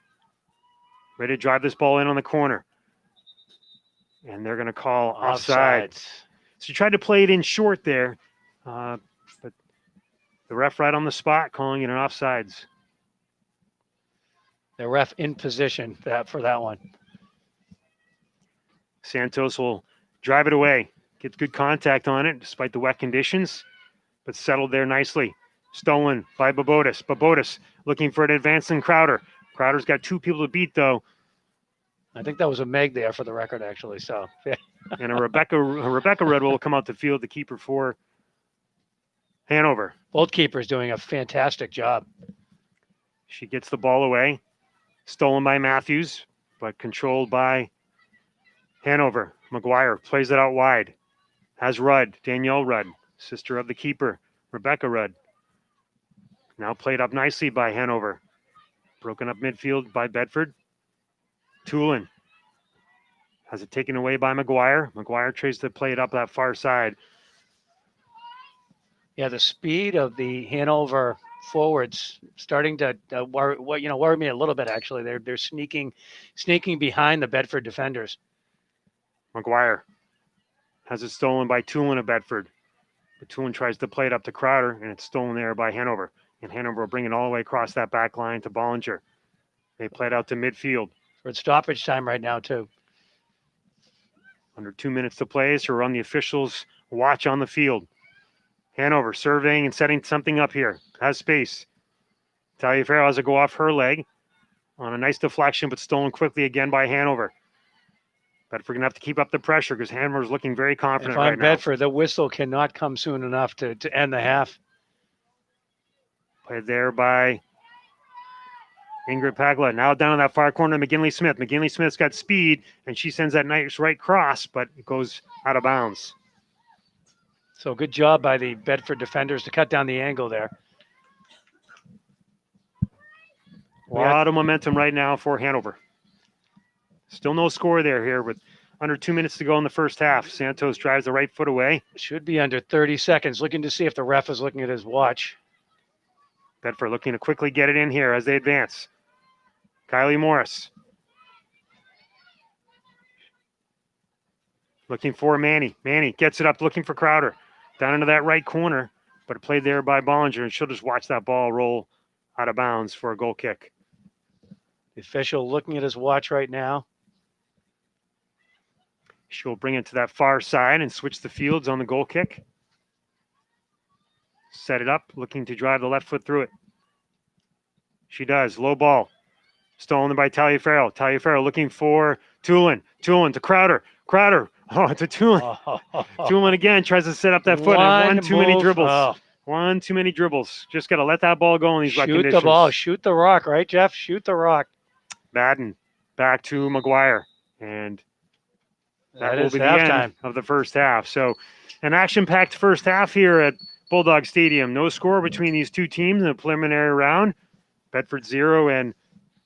ready to drive this ball in on the corner. And they're going to call offside. So you tried to play it in short there, but the ref right on the spot calling it an offsides. The ref in position for that one. Santos will drive it away. Gets good contact on it despite the wet conditions, but settled there nicely. Stolen by Babotis. Babotis looking for an advancing Crowder. Crowder's got 2 people to beat, though. I think that was a Meg there for the record, actually. So, and a Rebecca Rudd will come out the field, the keeper for Hanover. Both keepers doing a fantastic job. She gets the ball away. Stolen by Matthews, but controlled by Hanover. McGuire plays it out wide. Has Rudd, Danielle Rudd, sister of the keeper, Rebecca Rudd. Now played up nicely by Hanover. Broken up midfield by Bedford. Tulin has it taken away by McGuire. McGuire tries to play it up that far side. Yeah, the speed of the Hanover forwards starting to worry me a little bit. Actually, they're sneaking behind the Bedford defenders. McGuire has it stolen by Tulin of Bedford. But Tulin tries to play it up to Crowder, and it's stolen there by Hanover. And Hanover will bring it all the way across that back line to Bollinger. They play it out to midfield. For stoppage time right now, too. Under 2 minutes to play, so we're on the officials' watch on the field. Hanover surveying and setting something up here. Has space. Taliaferro has to go off her leg on a nice deflection, but stolen quickly again by Hanover. Bedford going to have to keep up the pressure because Hanover's looking very confident If I'm right Bedford, the whistle cannot come soon enough to end the half. Played there by Ingrid Pagla. Now down in that far corner, McGinley Smith. McGinley Smith's got speed, and she sends that nice right cross, but it goes out of bounds. So good job by the Bedford defenders to cut down the angle there. A lot of momentum right now for Hanover. Still no score there here with under 2 minutes to go in the first half. Santos drives the right foot away. Should be under 30 seconds. Looking to see if the ref is looking at his watch. Bedford looking to quickly get it in here as they advance. Kylie Morris. Looking for Manny. Manny gets it up, looking for Crowder. Down into that right corner, but played there by Bollinger, and she'll just watch that ball roll out of bounds for a goal kick. The official looking at his watch right now. She'll bring it to that far side and switch the fields on the goal kick. Set it up, looking to drive the left foot through it. She does. Low ball. Stolen by Taliaferro. Taliaferro looking for Tulin. Tulin to Crowder. Crowder. Oh, to Tulin. Tulin again tries to set up that foot. One too many dribbles. One too many dribbles. Just got to let that ball go in these conditions. Shoot the ball. Shoot the rock, right, Jeff? Shoot the rock. Madden back to McGuire. And that will be the end of the first half. So an action-packed first half here at Bulldog Stadium. No score between these two teams in the preliminary round. Bedford 0 and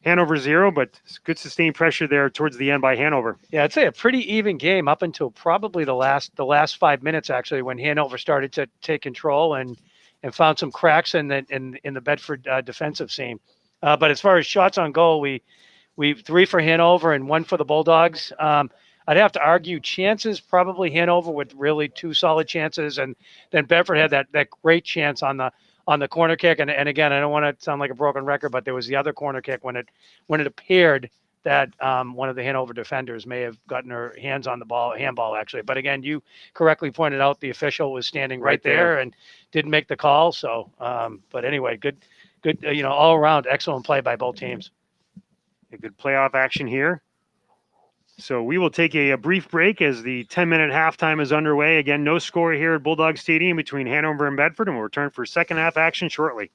Hanover 0, but good sustained pressure there towards the end by Hanover. Yeah, I'd say a pretty even game up until probably the last 5 minutes, actually, when Hanover started to take control and found some cracks in the Bedford defensive seam. But as far as shots on goal, we 3 for Hanover and 1 for the Bulldogs. I'd have to argue chances, probably Hanover with really 2 solid chances, and then Bedford had that great chance on the corner kick. And again, I don't want to sound like a broken record, but there was the other corner kick when it appeared that one of the Hanover defenders may have gotten her hands on the handball actually. But again, you correctly pointed out the official was standing right there and didn't make the call. So, but anyway, good, all around excellent play by both teams. A good playoff action here. So we will take a brief break as the 10-minute halftime is underway. Again, no score here at Bulldog Stadium between Hanover and Bedford, and we'll return for second half action shortly.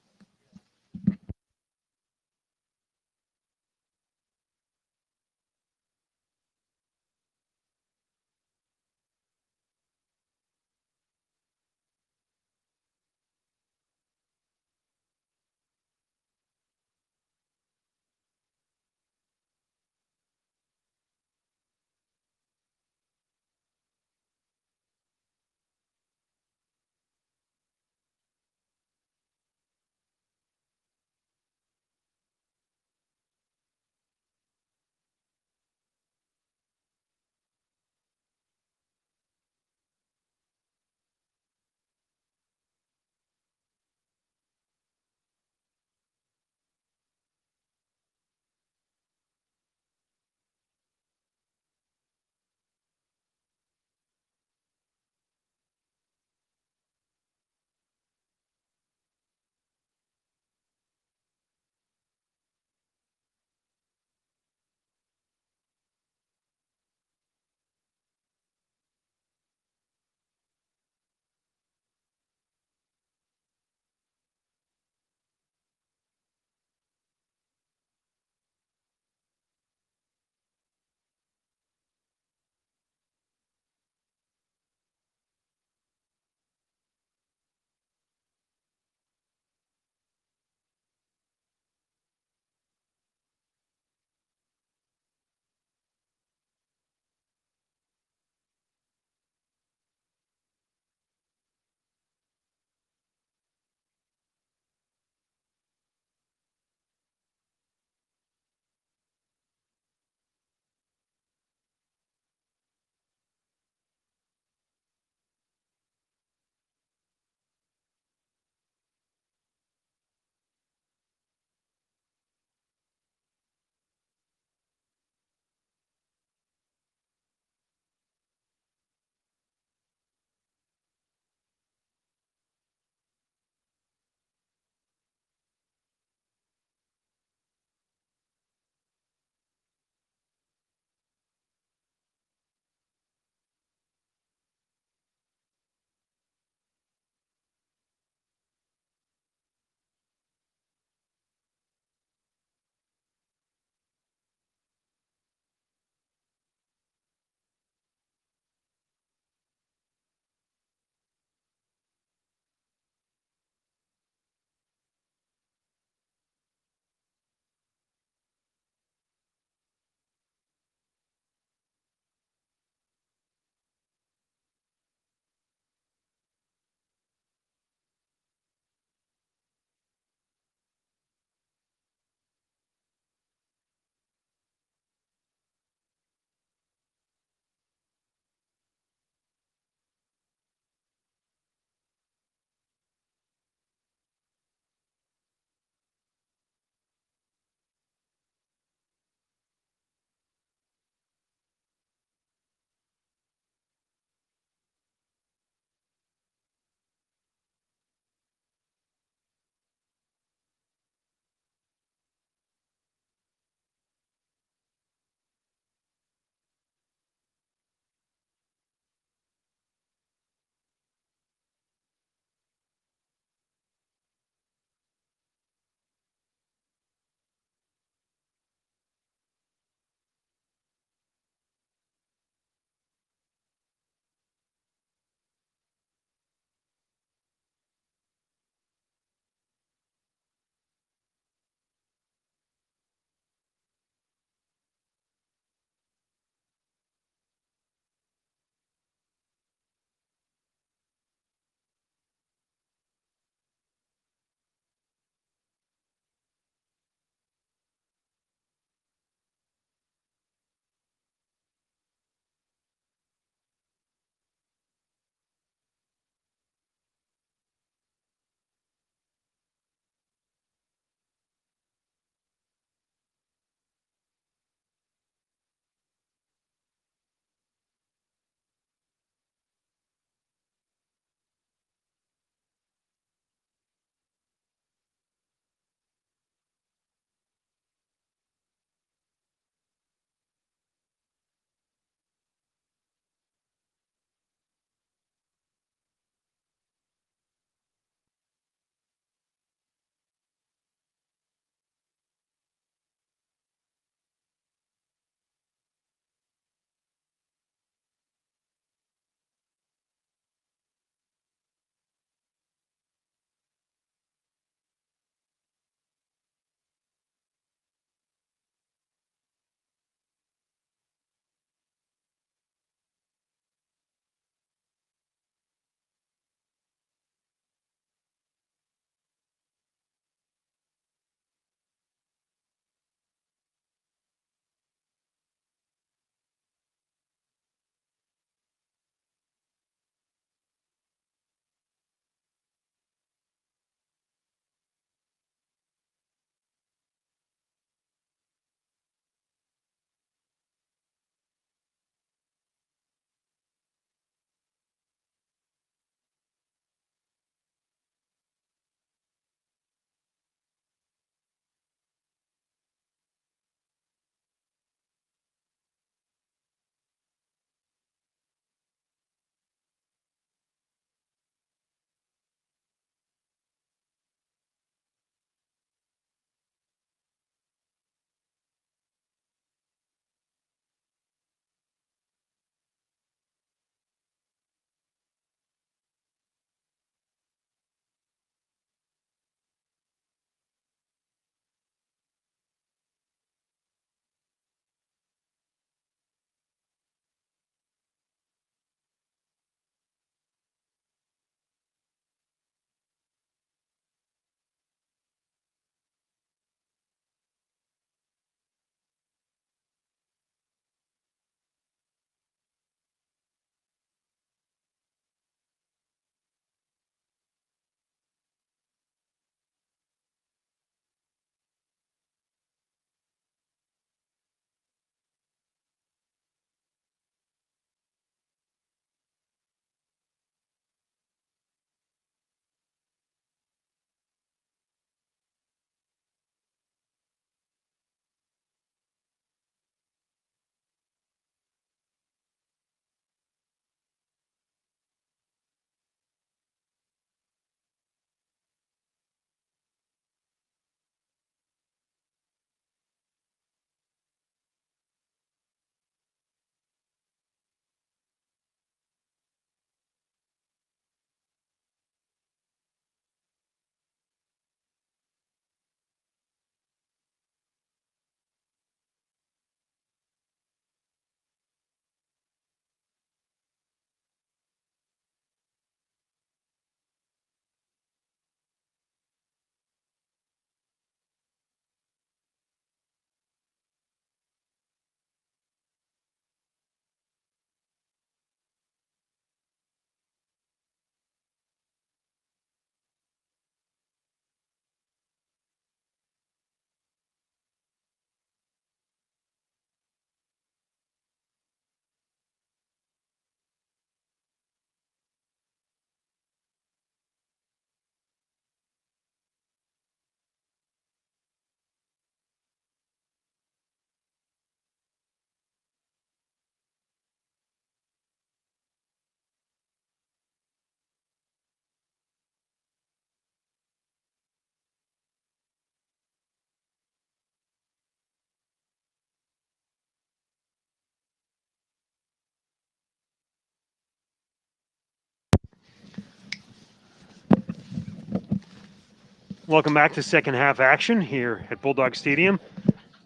Welcome back to second half action here at Bulldog Stadium.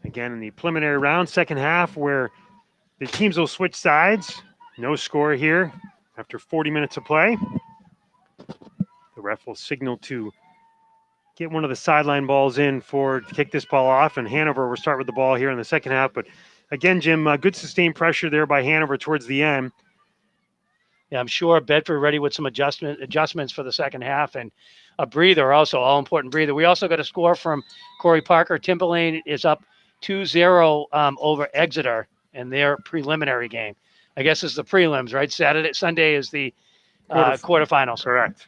Again, in the preliminary round, second half, where the teams will switch sides. No score here after 40 minutes of play. The ref will signal to get one of the sideline balls in to kick this ball off, and Hanover will start with the ball here in the second half. But again, Jim, good sustained pressure there by Hanover towards the end. Yeah, I'm sure Bedford ready with some adjustments for the second half, and a breather also, all-important breather. We also got a score from Corey Parker. Timberlane is up 2-0 over Exeter in their preliminary game. I guess it's the prelims, right? Sunday is the quarterfinals. Correct.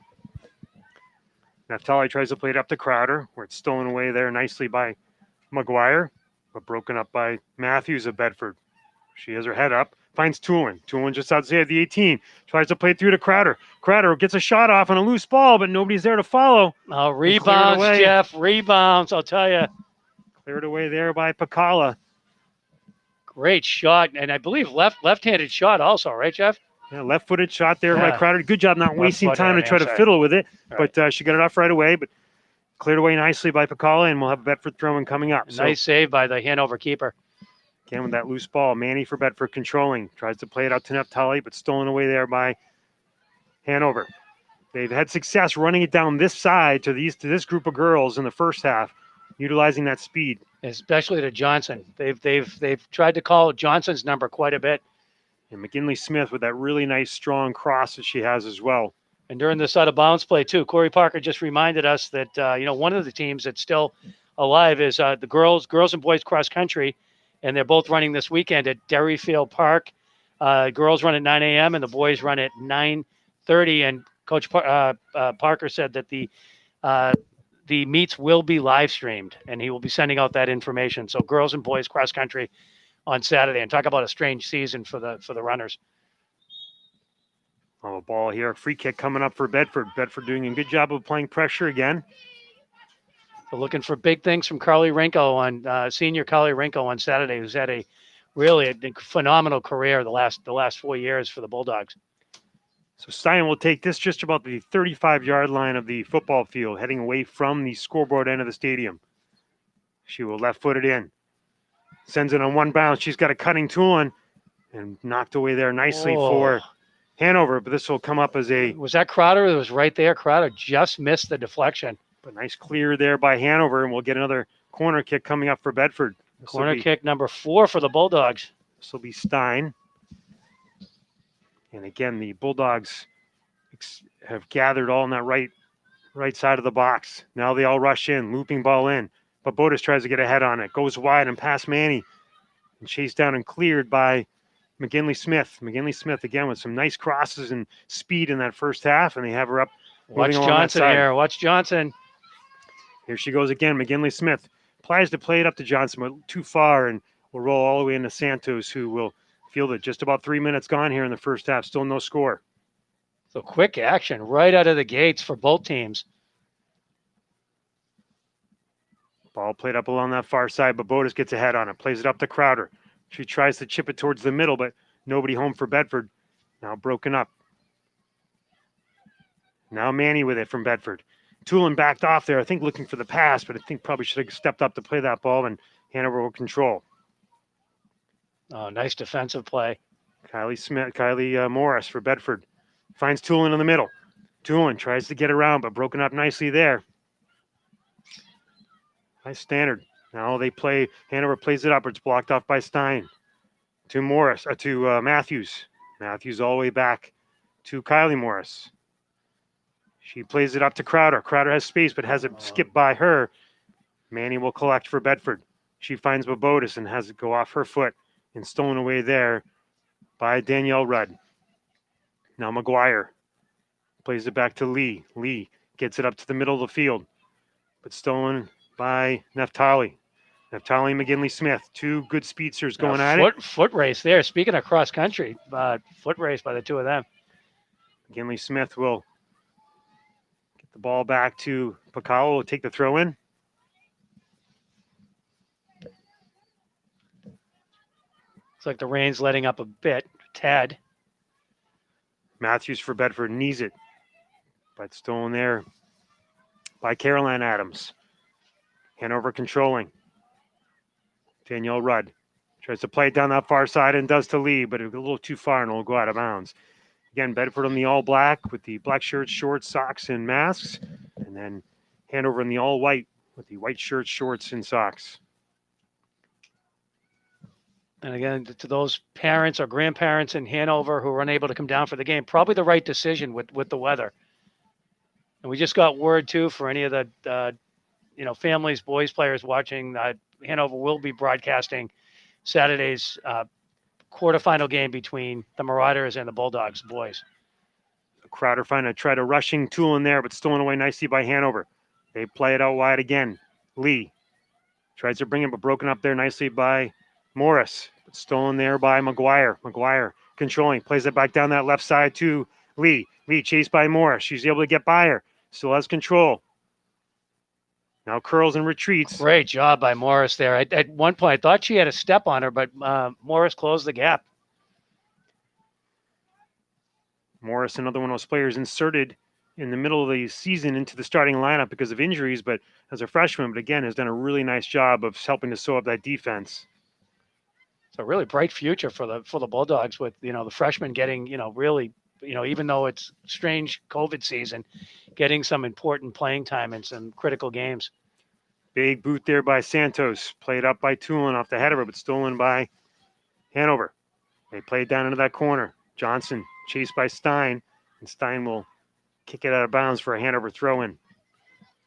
Naftali tries to play it up to Crowder, where it's stolen away there nicely by McGuire, but broken up by Matthews of Bedford. She has her head up, finds Tulin. Tulin just outside the 18, tries to play it through to Crowder. Crowder gets a shot off on a loose ball, but nobody's there to follow. Oh, rebounds, Jeff, rebounds, I'll tell you. Cleared away there by Pakala. Great shot, and I believe left-handed shot also, right, Jeff? Yeah, left-footed shot there by Crowder. Good job not wasting time to try to fiddle with it, right. But she got it off right away, but cleared away nicely by Pakala, and we'll have Bedford throwing coming up. Nice save by the Hanover keeper. Again, with that loose ball, Manny for Bedford controlling. Tries to play it out to Naftali, but stolen away there by Hanover. They've had success running it down this side to this group of girls in the first half, utilizing that speed. Especially to Johnson. They've tried to call Johnson's number quite a bit. And McGinley Smith with that really nice, strong cross that she has as well. And during this out of bounds play too, Corey Parker just reminded us that one of the teams that's still alive is the girls and boys cross country, and they're both running this weekend at Derryfield Park. Girls run at 9 a.m. and the boys run at 9:30. And Coach Parker said that the meets will be live streamed, and he will be sending out that information. So girls and boys cross country on Saturday, and talk about a strange season for the runners. Oh, a ball here, a free kick coming up for Bedford. Bedford doing a good job of applying pressure again. We're looking for big things from Carly Rinko senior Carly Rinko on Saturday, who's had a phenomenal career the last 4 years for the Bulldogs. So Stein will take this just about the 35-yard line of the football field, heading away from the scoreboard end of the stadium. She will left-foot it in. Sends it on one bounce. She's got a cutting tool on and knocked away there nicely for Hanover, but this will come up as a... Was that Crowder? It was right there. Crowder just missed the deflection. But nice clear there by Hanover, and we'll get another corner kick coming up for Bedford. Corner kick number 4 for the Bulldogs. This will be Stein. And again, the Bulldogs have gathered all on that right side of the box. Now they all rush in, looping ball in. But Bodas tries to get ahead on it. Goes wide and past Manny. And chased down and cleared by McGinley Smith. McGinley Smith, again, with some nice crosses and speed in that first half. And they have her up. Watch Johnson here. Watch Johnson. Here she goes again. McGinley Smith tries to play it up to Johnson, but too far. And will roll all the way into Santos, who will field it. Just about 3 minutes gone here in the first half. Still no score. So quick action right out of the gates for both teams. Ball played up along that far side, but Bodas gets ahead on it. Plays it up to Crowder. She tries to chip it towards the middle, but nobody home for Bedford. Now broken up. Now Manny with it from Bedford. Tulin backed off there, I think looking for the pass, but I think probably should have stepped up to play that ball, and Hanover will control. Oh, nice defensive play. Kylie Morris for Bedford. Finds Tulin in the middle. Tulin tries to get around, but broken up nicely there. Nice standard. Now Hanover plays it up. It's blocked off by Stein. To Matthews. Matthews all the way back to Kylie Morris. She plays it up to Crowder. Crowder has space, but has it skipped by her. Manny will collect for Bedford. She finds Bobotis and has it go off her foot and stolen away there by Danielle Rudd. Now McGuire plays it back to Lee. Lee gets it up to the middle of the field, but stolen by Naftali. Naftali McGinley Smith, 2 good speedsters going at it. Foot race there. Speaking of cross country, foot race by the two of them. McGinley Smith will get the ball back to Pakala. Will take the throw in. Looks like the rain's letting up a bit. Tad. Matthews for Bedford knees it, but stolen there by Caroline Adams. Hanover controlling. Danielle Rudd tries to play it down that far side and does to Lee, but a little too far and it'll go out of bounds. Again, Bedford on the all black with the black shirts, shorts, socks, and masks. And then Hanover in the all white with the white shirts, shorts, and socks. And again, to those parents or grandparents in Hanover who were unable to come down for the game, probably the right decision with the weather. And we just got word too for any of the families, boys players watching. Hanover will be broadcasting Saturday's quarterfinal game between the Marauders and the Bulldogs boys. Crowder tried a rushing tool in there, but stolen away nicely by Hanover. They play it out wide again. Lee tries to bring it, but broken up there nicely by Morris. But stolen there by McGuire. McGuire controlling, plays it back down that left side to Lee. Lee chased by Morris. She's able to get by her. Still has control. Now curls and retreats. Great job by Morris there. At one point, I thought she had a step on her, but Morris closed the gap. Morris, another one of those players inserted in the middle of the season into the starting lineup because of injuries, but as a freshman, but again, has done a really nice job of helping to sew up that defense. It's a really bright future for the Bulldogs with, the freshmen getting, really, even though it's strange COVID season, getting some important playing time in some critical games. Big boot there by Santos, played up by Tulin off the head of her, but stolen by Hanover. They play it down into that corner. Johnson chased by Stein, and Stein will kick it out of bounds for a Hanover throw-in.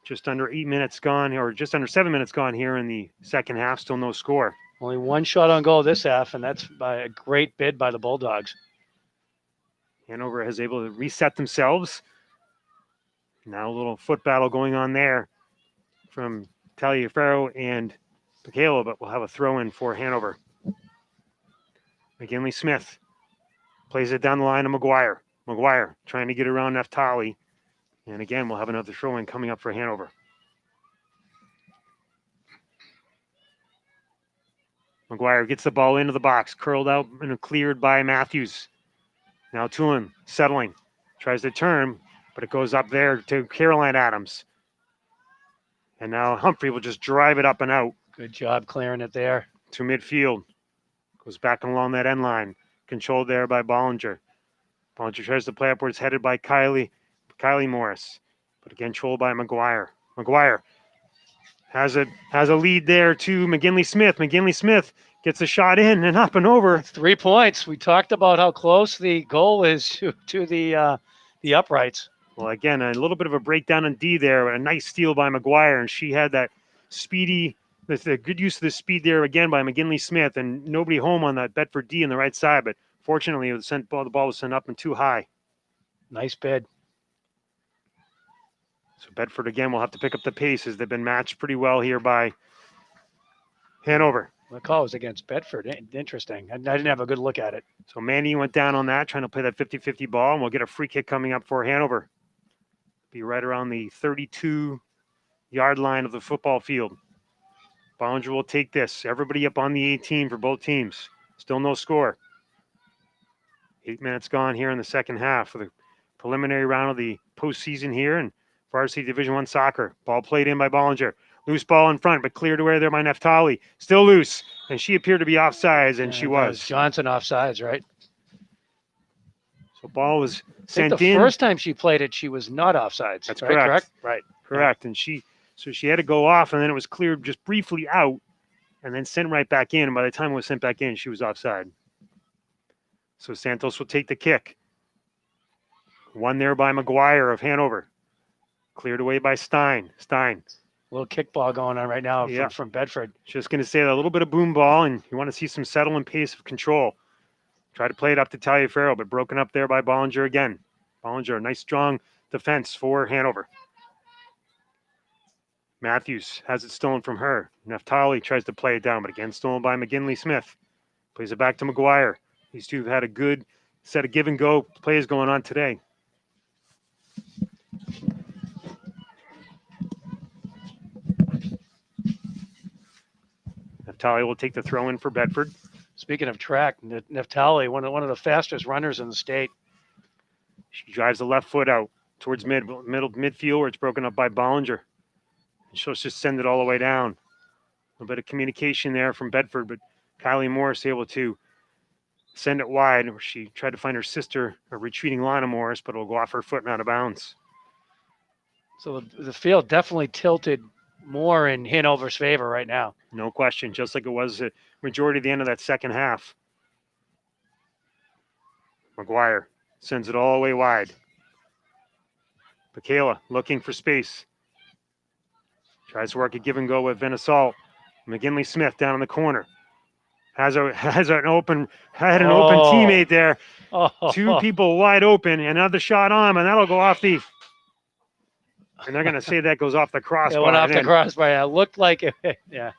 Just under 8 minutes gone, or just under 7 minutes gone here in the second half. Still no score. Only one shot on goal this half, and that's by a great bid by the Bulldogs. Hanover is able to reset themselves. Now a little foot battle going on there from Taliaferro and Michaela, but we'll have a throw-in for Hanover. McGinley Smith plays it down the line to McGuire. McGuire trying to get around Neftali. And again, we'll have another throw-in coming up for Hanover. McGuire gets the ball into the box, curled out and cleared by Matthews. Now Tulin settling, tries to turn, but it goes up there to Caroline Adams. And now Humphrey will just drive it up and out. Good job clearing it there. To midfield. Goes back along that end line. Controlled there by Bollinger. Bollinger tries to play upwards, headed by Kylie Morris. But again, controlled by McGuire. McGuire has a lead there to McGinley Smith. McGinley Smith gets a shot in and up and over. 3 points. We talked about how close the goal is to the uprights. Well, again, a little bit of a breakdown in D there. A nice steal by McGuire, and she had that speedy, the good use of the speed there again by McGinley Smith, and nobody home on that Bedford D on the right side. But fortunately, the ball was sent up and too high. Nice bid. So Bedford again will have to pick up the pace as they've been matched pretty well here by Hanover. The call was against Bedford. Interesting. I didn't have a good look at it. So Mandy went down on that, trying to play that 50-50 ball, and we'll get a free kick coming up for Hanover. Be right around the 32-yard line of the football field. Bollinger will take this. Everybody up on the 18 for both teams. Still no score. 8 minutes gone here in the second half for the preliminary round of the postseason here in Varsity Division I soccer. Ball played in by Bollinger. Loose ball in front, but cleared away there by Neftali. Still loose, and she appeared to be offsides, and she was. Johnson offsides, right? So ball was sent in. The first time she played it, she was not offsides. That's right? Correct? Right. Correct. Yeah. And she had to go off, and then it was cleared just briefly out, and then sent right back in. And by the time it was sent back in, she was offside. So Santos will take the kick. One there by McGuire of Hanover. Cleared away by Stein. Little kickball going on right now from Bedford. Just going to say that a little bit of boom ball, and you want to see some settle and pace of control. Try to play it up to Taliaferro, but broken up there by Bollinger again. Bollinger, a nice strong defense for Hanover. Matthews has it stolen from her. Neftali tries to play it down, but again stolen by McGinley Smith. Plays it back to McGuire. These two have had a good set of give-and-go plays going on today. Neftali will take the throw-in for Bedford. Speaking of track, Neftali, one of the fastest runners in the state. She drives the left foot out. towards midfield where it's broken up by Bollinger. And she'll just send it all the way down. A little bit of communication there from Bedford, but Kylie Morris able to send it wide. She tried to find her sister, a retreating Lana Morris, but it'll go off her foot and out of bounds. So the field definitely tilted more in Hanover's favor right now. No question, just like it was the majority of the end of that second half. McGuire sends it all the way wide. Michaela looking for space. Tries to work a give and go with Venisal. McGinley Smith down in the corner. Had an open teammate there. Two people wide open, another shot on, and that'll go off the. And they're going to say that goes off the crossbar. It went off the crossbar. It looked like it. Yeah.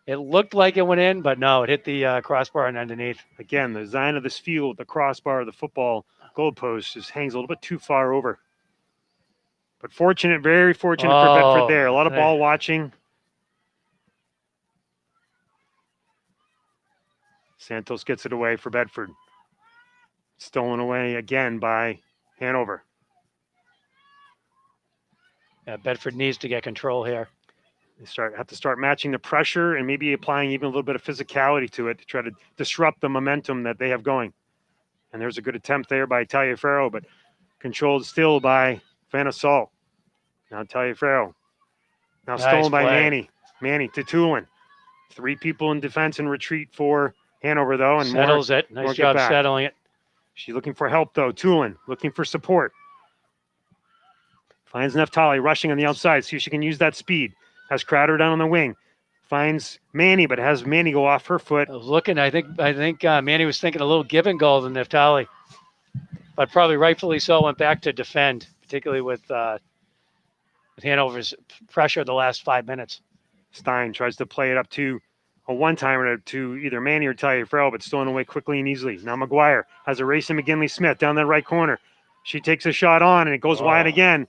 It looked like it went in, but no, it hit the crossbar and underneath. Again, the design of this field, the crossbar, the football goalpost, just hangs a little bit too far over. But fortunate, very fortunate for Bedford there. A lot of ball watching. Santos gets it away for Bedford. Stolen away again by Hanover. Yeah, Bedford needs to get control here. They have to start matching the pressure and maybe applying even a little bit of physicality to it to try to disrupt the momentum that they have going. And there's a good attempt there by Taliaferro, but controlled still by Venisal. Now Taliaferro. Now stolen by Manny. Manny to Tulin. 3 people in defense and retreat for Hanover, though. And settles it. Nice job settling it. She's looking for help, though. Tulin looking for support. Finds Neftali rushing on the outside. See if she can use that speed. Has Crowder down on the wing. Finds Manny, but has Manny go off her foot. I was looking. I think Manny was thinking a little give and go than Neftali, but probably rightfully so. Went back to defend, particularly with Hanover's pressure the last 5 minutes. Stein tries to play it up to a one-timer to either Manny or Taliaferro, but stolen away quickly and easily. Now McGuire has a race in McGinley Smith down the right corner. She takes a shot on, and it goes wide again.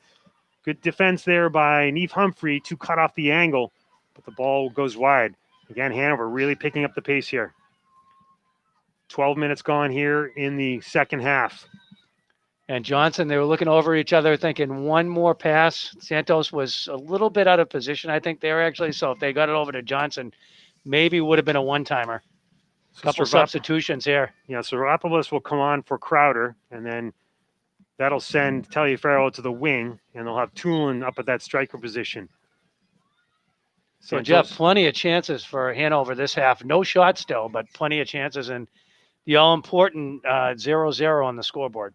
Good defense there by Neve Humphrey to cut off the angle, but the ball goes wide. Again, Hanover really picking up the pace here. 12 minutes gone here in the second half. And Johnson, they were looking over each other thinking one more pass. Santos was a little bit out of position, I think, there actually. So if they got it over to Johnson, maybe would have been a one-timer. A couple substitutions here. Yeah, so Rapopoulos will come on for Crowder, and then that'll send Taliaferro to the wing, and they'll have Tulin up at that striker position. So, Jeff, plenty of chances for Hanover this half. No shots still, but plenty of chances, and the all-important 0-0 on the scoreboard.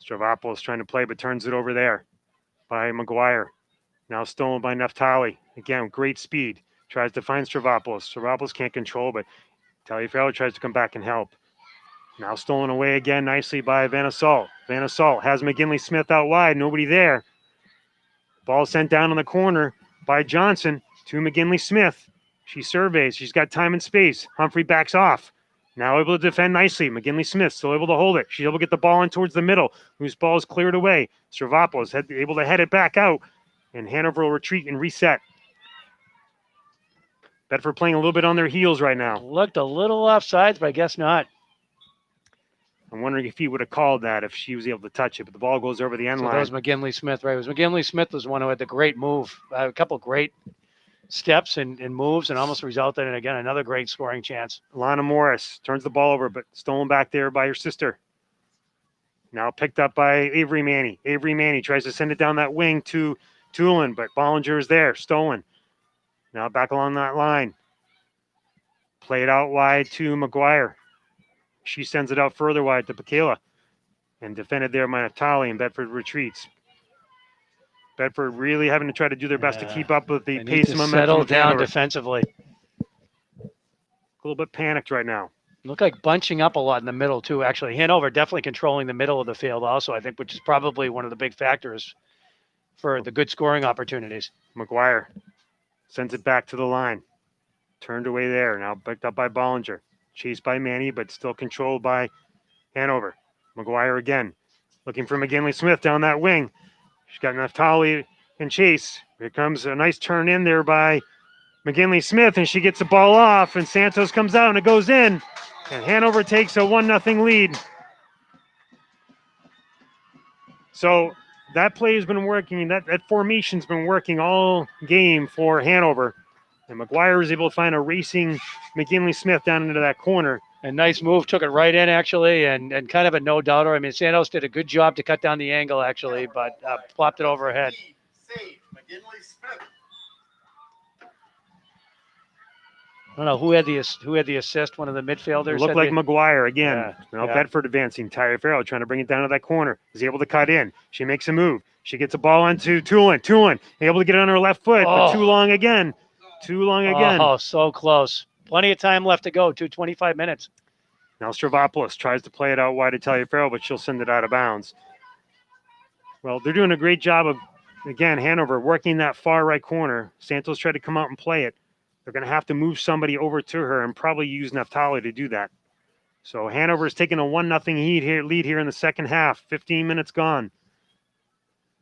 Stravopoulos trying to play, but turns it over there by McGuire. Now stolen by Neftali. Again, great speed. Tries to find Stravopoulos. Stravopoulos can't control, but Taliaferro tries to come back and help. Now stolen away again nicely by Venisal. Venisal has McGinley Smith out wide. Nobody there. Ball sent down in the corner by Johnson to McGinley Smith. She surveys. She's got time and space. Humphrey backs off. Now able to defend nicely. McGinley Smith still able to hold it. She's able to get the ball in towards the middle. Whose ball is cleared away. Stravopoulos able to head it back out. And Hanover will retreat and reset. Bedford playing a little bit on their heels right now. Looked a little offsides, but I guess not. I'm wondering if he would have called that if she was able to touch it, but the ball goes over the end line. That was McGinley Smith, right? It was McGinley Smith was one who had the great move, a couple great steps and moves, and almost resulted in, again, another great scoring chance. Lana Morris turns the ball over, but stolen back there by her sister. Now picked up by Avery Manny. Avery Manny tries to send it down that wing to Tulin, but Bollinger is there, stolen. Now back along that line. Played out wide to McGuire. She sends it out further wide to Michaela. And defended there by Neftali, and Bedford retreats. Bedford really having to try to do their best to keep up with the pace and momentum. Settle down defensively. A little bit panicked right now. Look like bunching up a lot in the middle, too, actually. Hanover definitely controlling the middle of the field also, I think, which is probably one of the big factors for the good scoring opportunities. McGuire sends it back to the line. Turned away there. Now picked up by Bollinger. Chased by Manny, but still controlled by Hanover. McGuire again. Looking for McGinley Smith down that wing. She's got Neftali and Chase. Here comes a nice turn in there by McGinley Smith, and she gets the ball off, and Santos comes out, and it goes in. And Hanover takes a 1-0 lead. So that play has been working. That formation's been working all game for Hanover. And McGuire was able to find a racing McGinley Smith down into that corner. A nice move, took it right in actually, and kind of a no doubter. I mean, Santos did a good job to cut down the angle actually, but plopped it overhead. I don't know who had the assist. One of the midfielders. It looked like McGuire again. Yeah, Now yeah. Bedford advancing. Tyra Farrell trying to bring it down to that corner. Is able to cut in. She makes a move. She gets a ball onto Tulin. Tulin able to get it on her left foot, but too long again. Too long again. Oh, so close. Plenty of time left to go. 25 minutes. Now Stravopoulos tries to play it out wide to Talia Farrell, but she'll send it out of bounds. Well, they're doing a great job of, again, Hanover working that far right corner. Santos tried to come out and play it. They're going to have to move somebody over to her and probably use Naftali to do that. So Hanover's taking a 1-0 lead here in the second half. 15 minutes gone.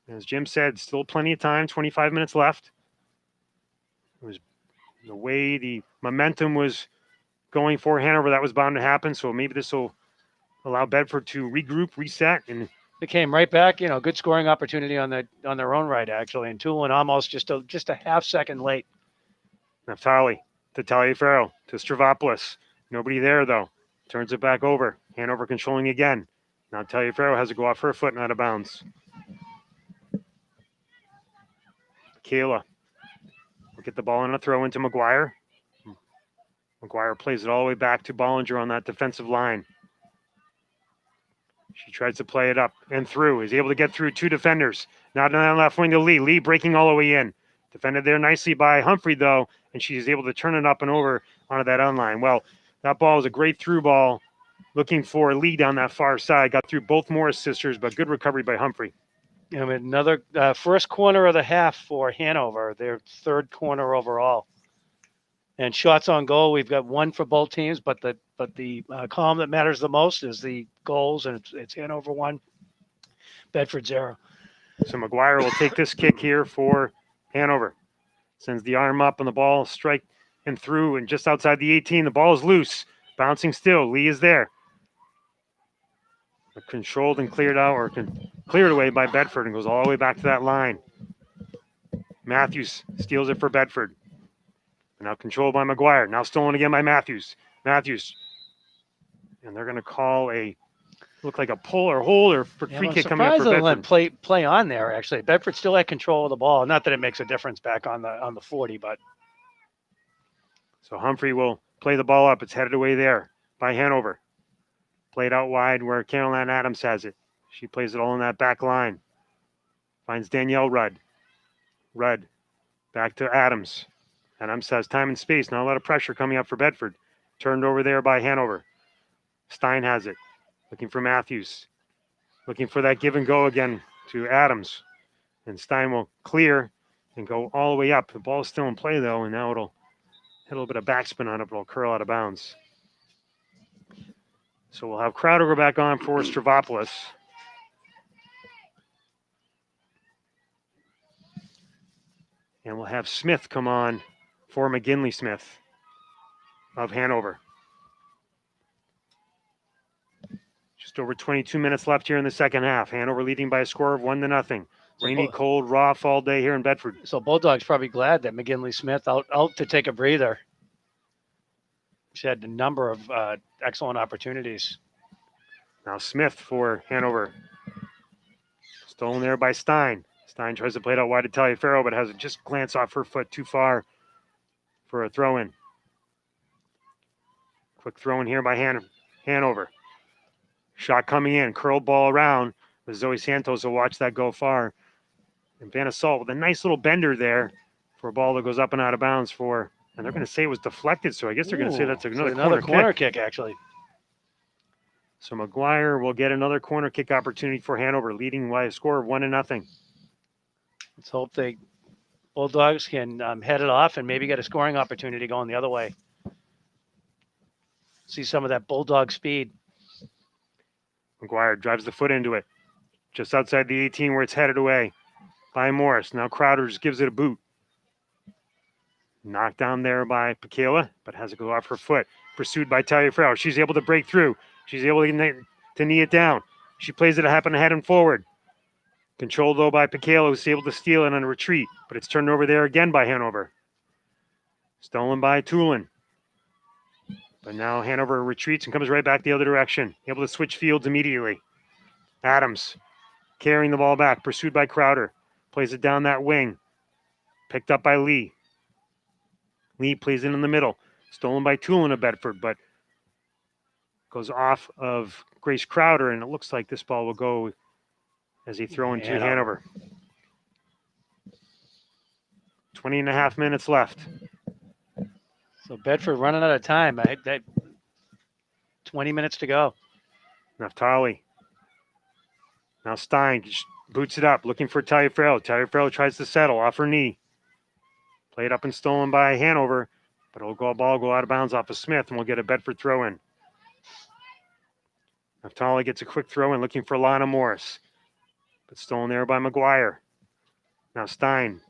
As Jim said, still plenty of time, 25 minutes left. It was the way the momentum was going for Hanover, that was bound to happen. So maybe this will allow Bedford to regroup, reset, and it came right back. Good scoring opportunity on their own right actually, and Tulin almost just a half second late. Naftali to Talia Farrell to Stravopoulos. Nobody there though. Turns it back over. Hanover controlling again. Now Talia Farrell has to go off her foot and out of bounds. Kayla will get the ball on a throw into McGuire. McGuire plays it all the way back to Bollinger on that defensive line. She tries to play it up and through. Is able to get through two defenders. Now down that left wing to Lee. Lee breaking all the way in. Defended there nicely by Humphrey, though, and she's able to turn it up and over onto that unline. Well, that ball was a great through ball. Looking for Lee down that far side. Got through both Morris sisters, but good recovery by Humphrey. Another first corner of the half for Hanover, their third corner overall. And shots on goal, we've got one for both teams, but the column that matters the most is the goals, and it's Hanover 1, Bedford 0. So McGuire will take this kick here for Hanover. Sends the arm up and the ball strike and through and just outside the 18. The ball is loose, bouncing still. Lee is there. Controlled and cleared out, or cleared away by Bedford and goes all the way back to that line. Matthews steals it for Bedford. Now controlled by McGuire. Now stolen again by Matthews. Matthews. And they're going to call look like a pull or hold or free kick coming up for Bedford. Play on there, actually. Bedford still had control of the ball. Not that it makes a difference back on the 40, but. So Humphrey will play the ball up. It's headed away there by Hanover. Played out wide where Caroline Adams has it. She plays it all in that back line. Finds Danielle Rudd. Rudd back to Adams. Adams has time and space. Not a lot of pressure coming up for Bedford. Turned over there by Hanover. Stein has it. Looking for Matthews. Looking for that give and go again to Adams. And Stein will clear and go all the way up. The ball's still in play, though, and now it'll hit a little bit of backspin on it, but it'll curl out of bounds. So we'll have Crowder go back on for Stravopoulos. And we'll have Smith come on for McGinley Smith of Hanover. Just over 22 minutes left here in the second half. Hanover leading by a score of 1-0. Rainy, cold, rough all day here in Bedford. So Bulldogs probably glad that McGinley Smith out to take a breather. She had a number of excellent opportunities. Now Smith for Hanover. Stolen there by Stein. Stein tries to play it out wide to Talia Farrell, but has it just glance off her foot too far for a throw-in. Quick throw-in here by Hanover. Shot coming in, curled ball around. But Zoe Santos will watch that go far. And Van Assault with a nice little bender there for a ball that goes up and out of bounds for, and they're going to say it was deflected, so I guess they're going to say that's another corner kick, actually. So McGuire will get another corner kick opportunity for Hanover, leading by a score of 1-0. Let's hope the Bulldogs can head it off and maybe get a scoring opportunity going the other way. See some of that Bulldog speed. McGuire drives the foot into it, just outside the 18 where it's headed away by Morris. Now Crowder just gives it a boot. Knocked down there by Pakela, but has it go off her foot. Pursued by Talia Farrell. She's able to break through. She's able to knee it down. She plays it a head and forward. Controlled though by Picalo, who's able to steal it on a retreat, but it's turned over there again by Hanover. Stolen by Tulin. But now Hanover retreats and comes right back the other direction. Able to switch fields immediately. Adams carrying the ball back, pursued by Crowder. Plays it down that wing. Picked up by Lee. Lee plays it in the middle. Stolen by Tulin of Bedford, but goes off of Grace Crowder, and it looks like this ball will go as he throw into Hanover. 20.5 minutes left. So Bedford running out of time. That 20 minutes to go. Naftali. Now Stein just boots it up, looking for Taliaferro. Taliaferro tries to settle off her knee. Played up and stolen by Hanover, but it'll go out of bounds off of Smith, and we'll get a Bedford throw in. Naftali gets a quick throw in, looking for Lana Morris, but stolen there by McGuire. Now Stein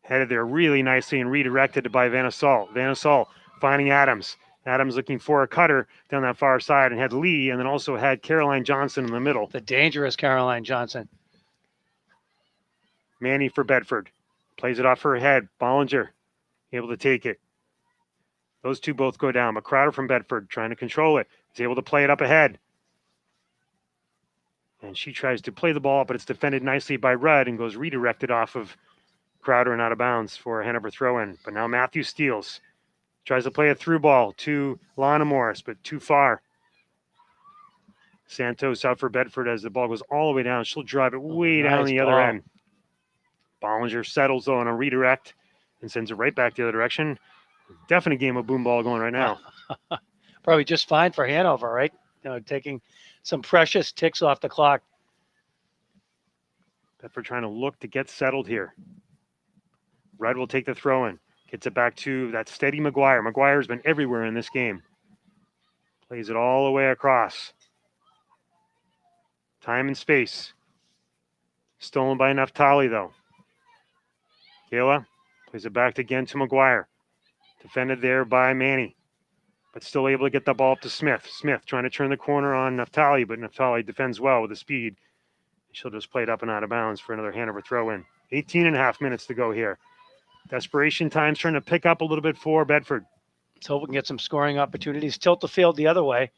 headed there really nicely and redirected by Van Assault. Van Assault finding Adams. Adams looking for a cutter down that far side and had Lee, and then also had Caroline Johnson in the middle. The dangerous Caroline Johnson. Manny for Bedford. Plays it off her head. Bollinger able to take it. Those two both go down. McCrowder from Bedford trying to control it. Is able to play it up ahead. And she tries to play the ball, but it's defended nicely by Rudd and goes redirected off of Crowder and out of bounds for a Hanover throw-in. But now Matthew steals. Tries to play a through ball to Lana Morris, but too far. Santos out for Bedford as the ball goes all the way down. She'll drive it way down the other end. Bollinger settles though on a redirect and sends it right back the other direction. Definite game of boom ball going right now. Probably just fine for Hanover, right? Taking some precious ticks off the clock. Bedford trying to look to get settled here. Rudd will take the throw in. Gets it back to that steady McGuire. McGuire's been everywhere in this game. Plays it all the way across. Time and space. Stolen by Naftali, though. Kayla plays it back again to McGuire. Defended there by Manny, but still able to get the ball up to Smith. Smith trying to turn the corner on Naftali, but Naftali defends well with the speed. She'll just play it up and out of bounds for another Hanover throw-in. 18.5 minutes to go here. Desperation time's trying to pick up a little bit for Bedford. Let's hope we can get some scoring opportunities. Tilt the field the other way.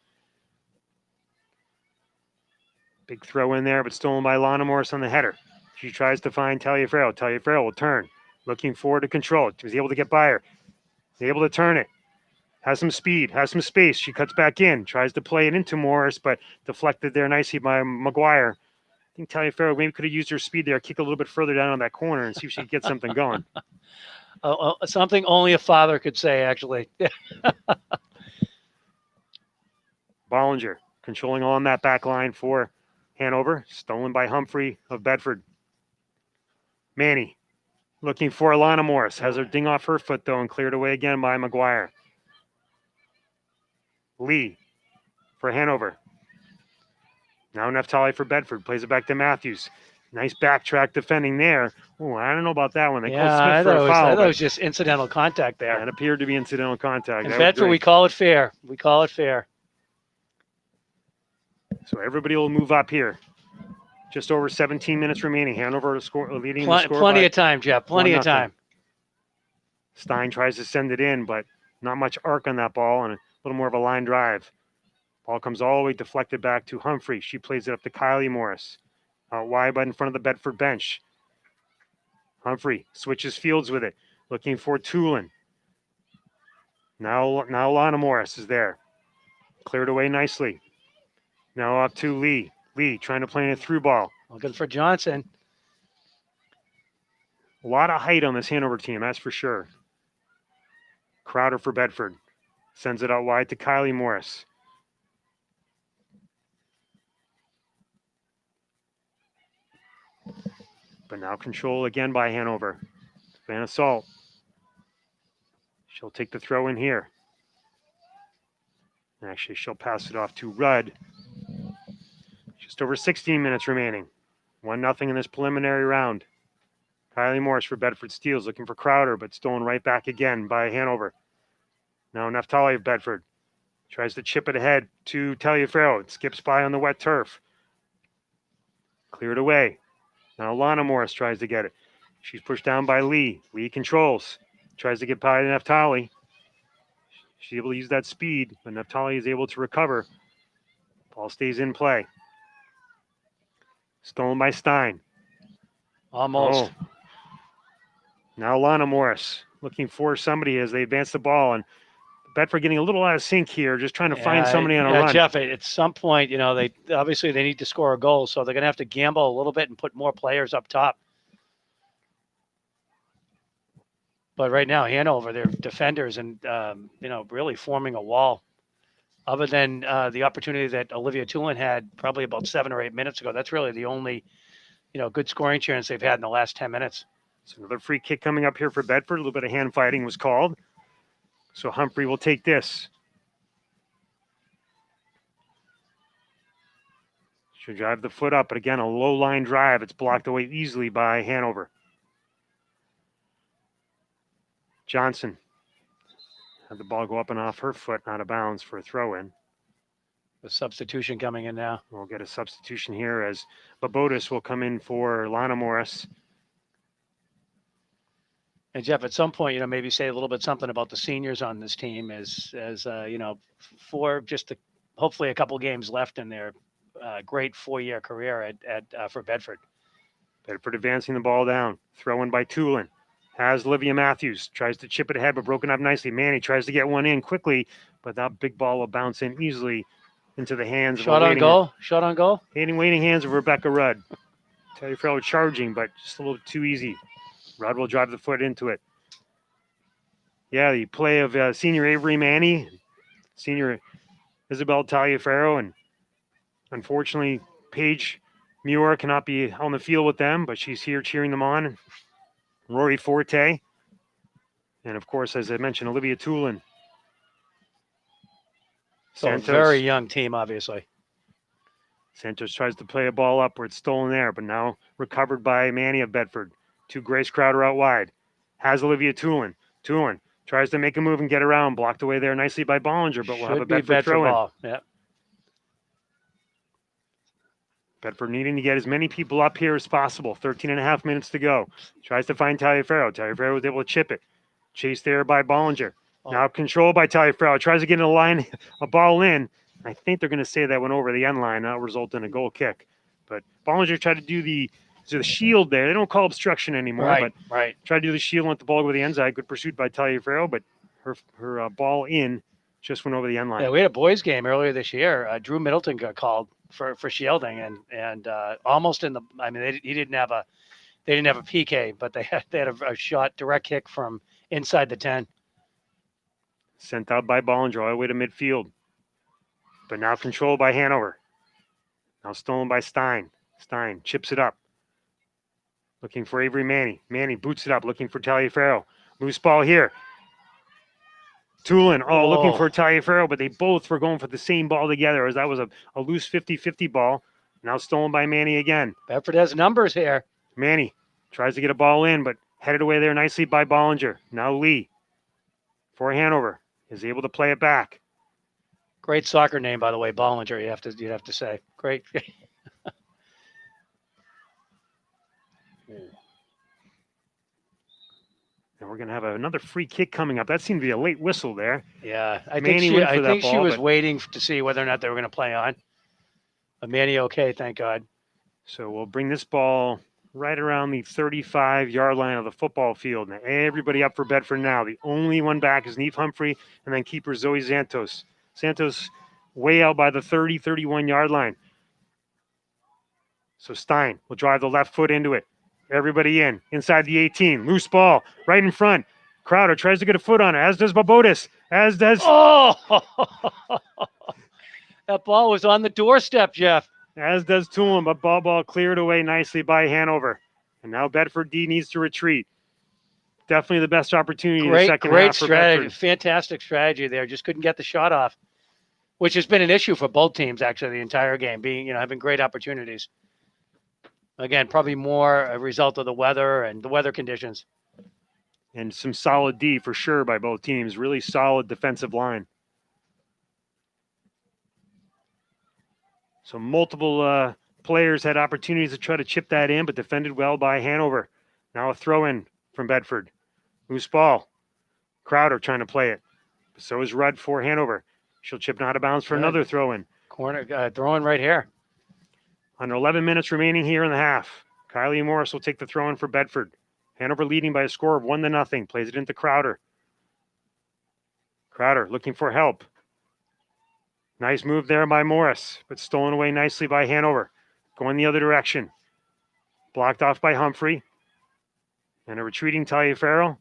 Big throw in there, but stolen by Lana Morris on the header. She tries to find Taliaferro. Taliaferro will turn, looking forward to control. She was able to get by her. Able to turn it. Has some speed, has some space. She cuts back in, tries to play it into Morris, but deflected there nicely by McGuire. I think Taliaferro maybe could have used her speed there, kick a little bit further down on that corner and see if she could get something going. Something only a father could say, actually. Bollinger controlling on that back line for Hanover. Stolen by Humphrey of Bedford. Manny looking for Alana Morris. Has her ding off her foot, though, and cleared away again by McGuire. Lee for Hanover. Now Naftali for Bedford. Plays it back to Matthews. Nice backtrack defending there. Oh, I don't know about that one. They called Smith for a foul. I thought it was just incidental contact there. It appeared to be incidental contact. In Bedford, we call it fair. We call it fair. So everybody will move up here. Just over 17 minutes remaining. Hanover to score, leading the score. Plenty of time, Jeff. Plenty of time. Stein tries to send it in, but not much arc on that ball and a little more of a line drive. Ball comes all the way deflected back to Humphrey. She plays it up to Kylie Morris. Out wide, but in front of the Bedford bench. Humphrey switches fields with it, looking for Tulin. Now Lana Morris is there. Cleared away nicely. Now up to Lee. Lee trying to play in a through ball. Looking for Johnson. A lot of height on this Hanover team, that's for sure. Crowder for Bedford. Sends it out wide to Kylie Morris. But now control again by Hanover. Van Assault. She'll take the throw in here. Actually, she'll pass it off to Rudd. Just over 16 minutes remaining. 1-0 in this preliminary round. Kylie Morris for Bedford steals, looking for Crowder, but stolen right back again by Hanover. Now Naftali of Bedford tries to chip it ahead to Taliaferro. It skips by on the wet turf. Cleared away. Now Lana Morris tries to get it. She's pushed down by Lee. Lee controls. Tries to get by Naftali. She's able to use that speed, but Naftali is able to recover. Ball stays in play. Stolen by Stein. Almost. Oh. Now Lana Morris looking for somebody as they advance the ball. And Bedford getting a little out of sync here, just trying to find somebody on a run. Jeff, at some point, they obviously they need to score a goal, so they're going to have to gamble a little bit and put more players up top. But right now, Hanover, they're defenders and, really forming a wall. Other than the opportunity that Olivia Tulin had probably about 7 or 8 minutes ago, that's really the only, good scoring chance they've had in the last 10 minutes. So another free kick coming up here for Bedford. A little bit of hand fighting was called. So Humphrey will take this. Should drive the foot up, but again, a low line drive. It's blocked away easily by Hanover. Johnson had the ball go up and off her foot, out of bounds for a throw in. The substitution coming in now. We'll get a substitution here as Babotis will come in for Lana Morris. And Jeff, at some point, maybe say a little bit something about the seniors on this team as for just hopefully a couple games left in their great 4-year career for Bedford. Bedford advancing the ball down. Throw in by Tulin. Has Olivia Matthews. Tries to chip it ahead, but broken up nicely. Manny tries to get one in quickly, but that big ball will bounce in easily into the hands Shot on goal. Waiting hands of Rebecca Rudd. Talia Farrell charging, but just a little too easy. Rudd will drive the foot into it. Yeah, the play of senior Avery Manny, senior Isabel Taliaferro, and unfortunately, Paige Muir cannot be on the field with them, but she's here cheering them on. Rory Forte, and of course, as I mentioned, Olivia Tulin. So a very young team, obviously. Santos tries to play a ball up where it's stolen there, but now recovered by Manny of Bedford. To Grace Crowder out wide. Has Olivia Tulin. Tulin tries to make a move and get around. Blocked away there nicely by Bollinger, but we'll have a Bedford throw in. Ball. Yeah. Bedford needing to get as many people up here as possible. 13 and a half minutes to go. Tries to find Taliaferro. Taliaferro was able to chip it. Chased there by Bollinger. Now controlled by Taliaferro. Tries to get in the line, a ball in. I think they're going to say that went over the end line. That'll result in a goal kick. But Bollinger tried to do the shield there. They don't call obstruction anymore, but tried to do the shield and let the ball go over the end side. Good pursuit by Taliaferro, but her ball in just went over the end line. Yeah, we had a boys game earlier this year. Drew Middleton got called for shielding and almost in the. I mean, they didn't have a PK, but they had a shot direct kick from inside the 10. Sent out by Bollinger all the way to midfield, but now controlled by Hanover. Now stolen by Stein. Stein chips it up. Looking for Avery Manny. Manny boots it up, looking for Taliaferro. Loose ball here. Tulin, looking for Taliaferro, but they both were going for the same ball together as that was a loose 50-50 ball. Now stolen by Manny again. Bedford has numbers here. Manny tries to get a ball in, but headed away there nicely by Bollinger. Now Lee for Hanover is able to play it back. Great soccer name, by the way, Bollinger. You'd have to say great. And we're going to have another free kick coming up. That seemed to be a late whistle there. Yeah, I think she was waiting to see whether or not they were going to play on. Manny, okay, thank God. So we'll bring this ball right around the 35-yard line of the football field. Now everybody up for Bedford now. The only one back is Neve Humphrey and then keeper Zoe Santos. Santos way out by the 31-yard line. So Stein will drive the left foot into it. Everybody inside the 18. Loose ball right in front. Crowder tries to get a foot on it, as does Babotis, as does... Oh! That ball was on the doorstep, Jeff. As does Tulin, but ball cleared away nicely by Hanover. And now Bedford D needs to retreat. Definitely the best opportunity in the second half for strategy. Bedford. Fantastic strategy there. Just couldn't get the shot off, which has been an issue for both teams, actually, the entire game, having great opportunities. Again, probably more a result of the weather and the weather conditions. And some solid D for sure by both teams. Really solid defensive line. So multiple players had opportunities to try to chip that in, but defended well by Hanover. Now a throw in from Bedford. Loose ball. Crowder trying to play it. So is Rudd for Hanover. She'll chip out of bounds for another throw in. Corner throwing right here. Under 11 minutes remaining here in the half. Kylie Morris will take the throw in for Bedford. Hanover leading by a score of 1-0. Plays it into Crowder. Crowder looking for help. Nice move there by Morris, but stolen away nicely by Hanover. Going the other direction. Blocked off by Humphrey. And a retreating Talia Farrell,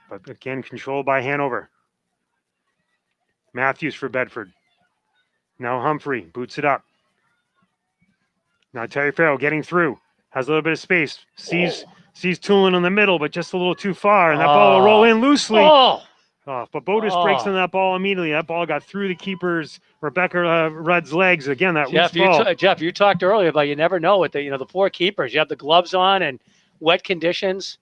but again controlled by Hanover. Matthews for Bedford. Now Humphrey boots it up. Now Talia Farrell getting through. Has a little bit of space. Sees Tulin in the middle, but just a little too far. And that ball will roll in loosely. But Bodis breaks on that ball immediately. That ball got through the keeper's Rebecca Rudd's legs. Again, that loose ball. Jeff, you talked earlier about you never know with the poor keepers. You have the gloves on and wet conditions.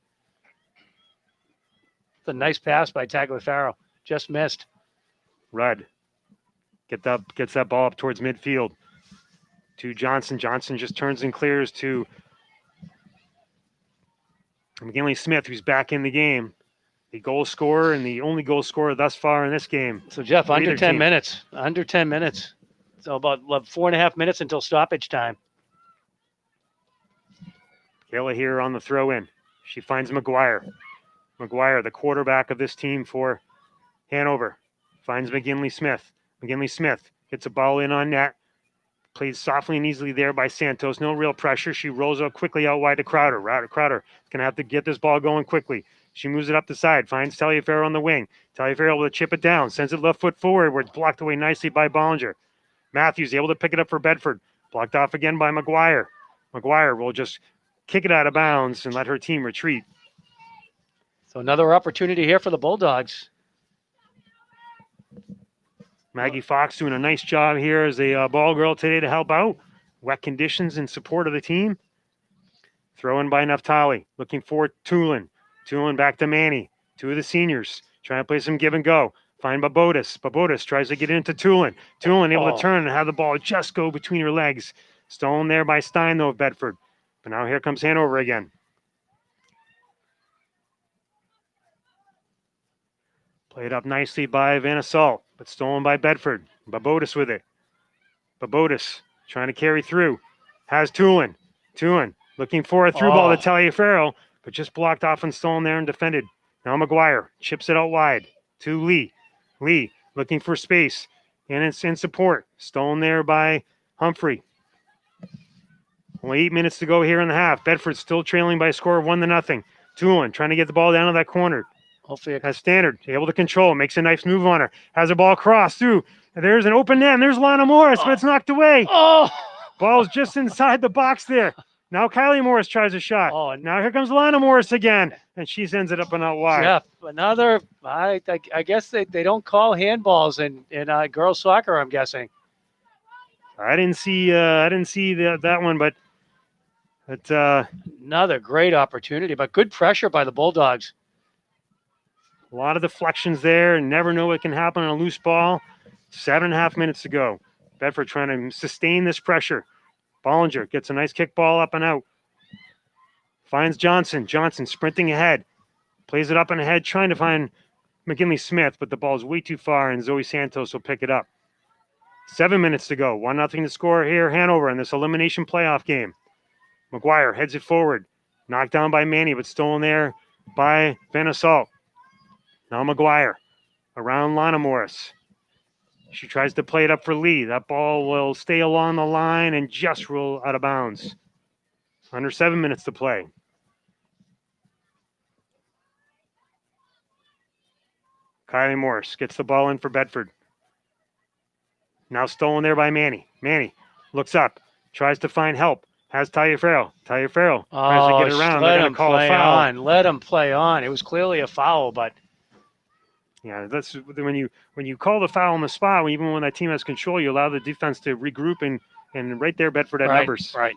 It's a nice pass by Tagliaferro. Just missed. Rudd gets that ball up towards midfield to Johnson. Johnson just turns and clears to McGinley Smith, who's back in the game. The goal scorer and the only goal scorer thus far in this game. So, Jeff, under 10 minutes. Under 10 minutes. So about 4.5 minutes until stoppage time. Kayla here on the throw-in. She finds McGuire. McGuire, the quarterback of this team for Hanover, finds McGinley Smith. McGinley Smith gets a ball in on net. Plays softly and easily there by Santos. No real pressure. She rolls out quickly out wide to Crowder. Crowder is going to have to get this ball going quickly. She moves it up the side, finds Taliaferro on the wing. Taliaferro will chip it down, sends it left foot forward where it's blocked away nicely by Bollinger. Matthews able to pick it up for Bedford. Blocked off again by McGuire. McGuire will just kick it out of bounds and let her team retreat. So another opportunity here for the Bulldogs. Maggie Fox doing a nice job here as a ball girl today to help out. Wet conditions in support of the team. Throw in by Naftali. Looking for Tulin. Tulin back to Manny. Two of the seniors trying to play some give and go. Find Babotis. Babotis tries to get into Tulin. Tulin able to turn and have the ball just go between her legs. Stolen there by Stein, though, of Bedford. But now here comes Hanover again. Played up nicely by Van Assault, but stolen by Bedford. Babotis with it. Babotis trying to carry through. Has Tulin. Tulin looking for a through ball to Taliaferro, but just blocked off and stolen there and defended. Now McGuire chips it out wide to Lee. Lee looking for space, and it's in support. Stolen there by Humphrey. Only 8 minutes to go here in the half. Bedford still trailing by a score of 1-0. Tulin trying to get the ball down to that corner. Hopefully has Standard able to control, makes a nice move on her, has a ball cross through. There's an open net, and there's Lana Morris, but it's knocked away. Ball's just inside the box there. Now Kylie Morris tries a shot. Now here comes Lana Morris again, and she sends it up and out wide. Jeff, another. I guess they don't call handballs in girls soccer. I'm guessing. I didn't see that one, but another great opportunity, but good pressure by the Bulldogs. A lot of deflections there. Never know what can happen on a loose ball. 7.5 minutes to go. Bedford trying to sustain this pressure. Bollinger gets a nice kick ball up and out. Finds Johnson. Johnson sprinting ahead. Plays it up and ahead, trying to find McGinley Smith, but the ball is way too far, and Zoe Santos will pick it up. 7 minutes to go. 1-0 to score here, Hanover, in this elimination playoff game. McGuire heads it forward. Knocked down by Manny, but stolen there by Van Assault. Now McGuire around Lana Morris. She tries to play it up for Lee. That ball will stay along the line and just roll out of bounds. Under 7 minutes to play. Kylie Morris gets the ball in for Bedford. Now stolen there by Manny. Manny looks up, tries to find help. Has Taliaferro. Taliaferro tries to get around. They're going to call a foul. Let him play on. It was clearly a foul, but yeah, that's when you call the foul on the spot. Even when that team has control, you allow the defense to regroup and right there, Bedford had numbers. Right.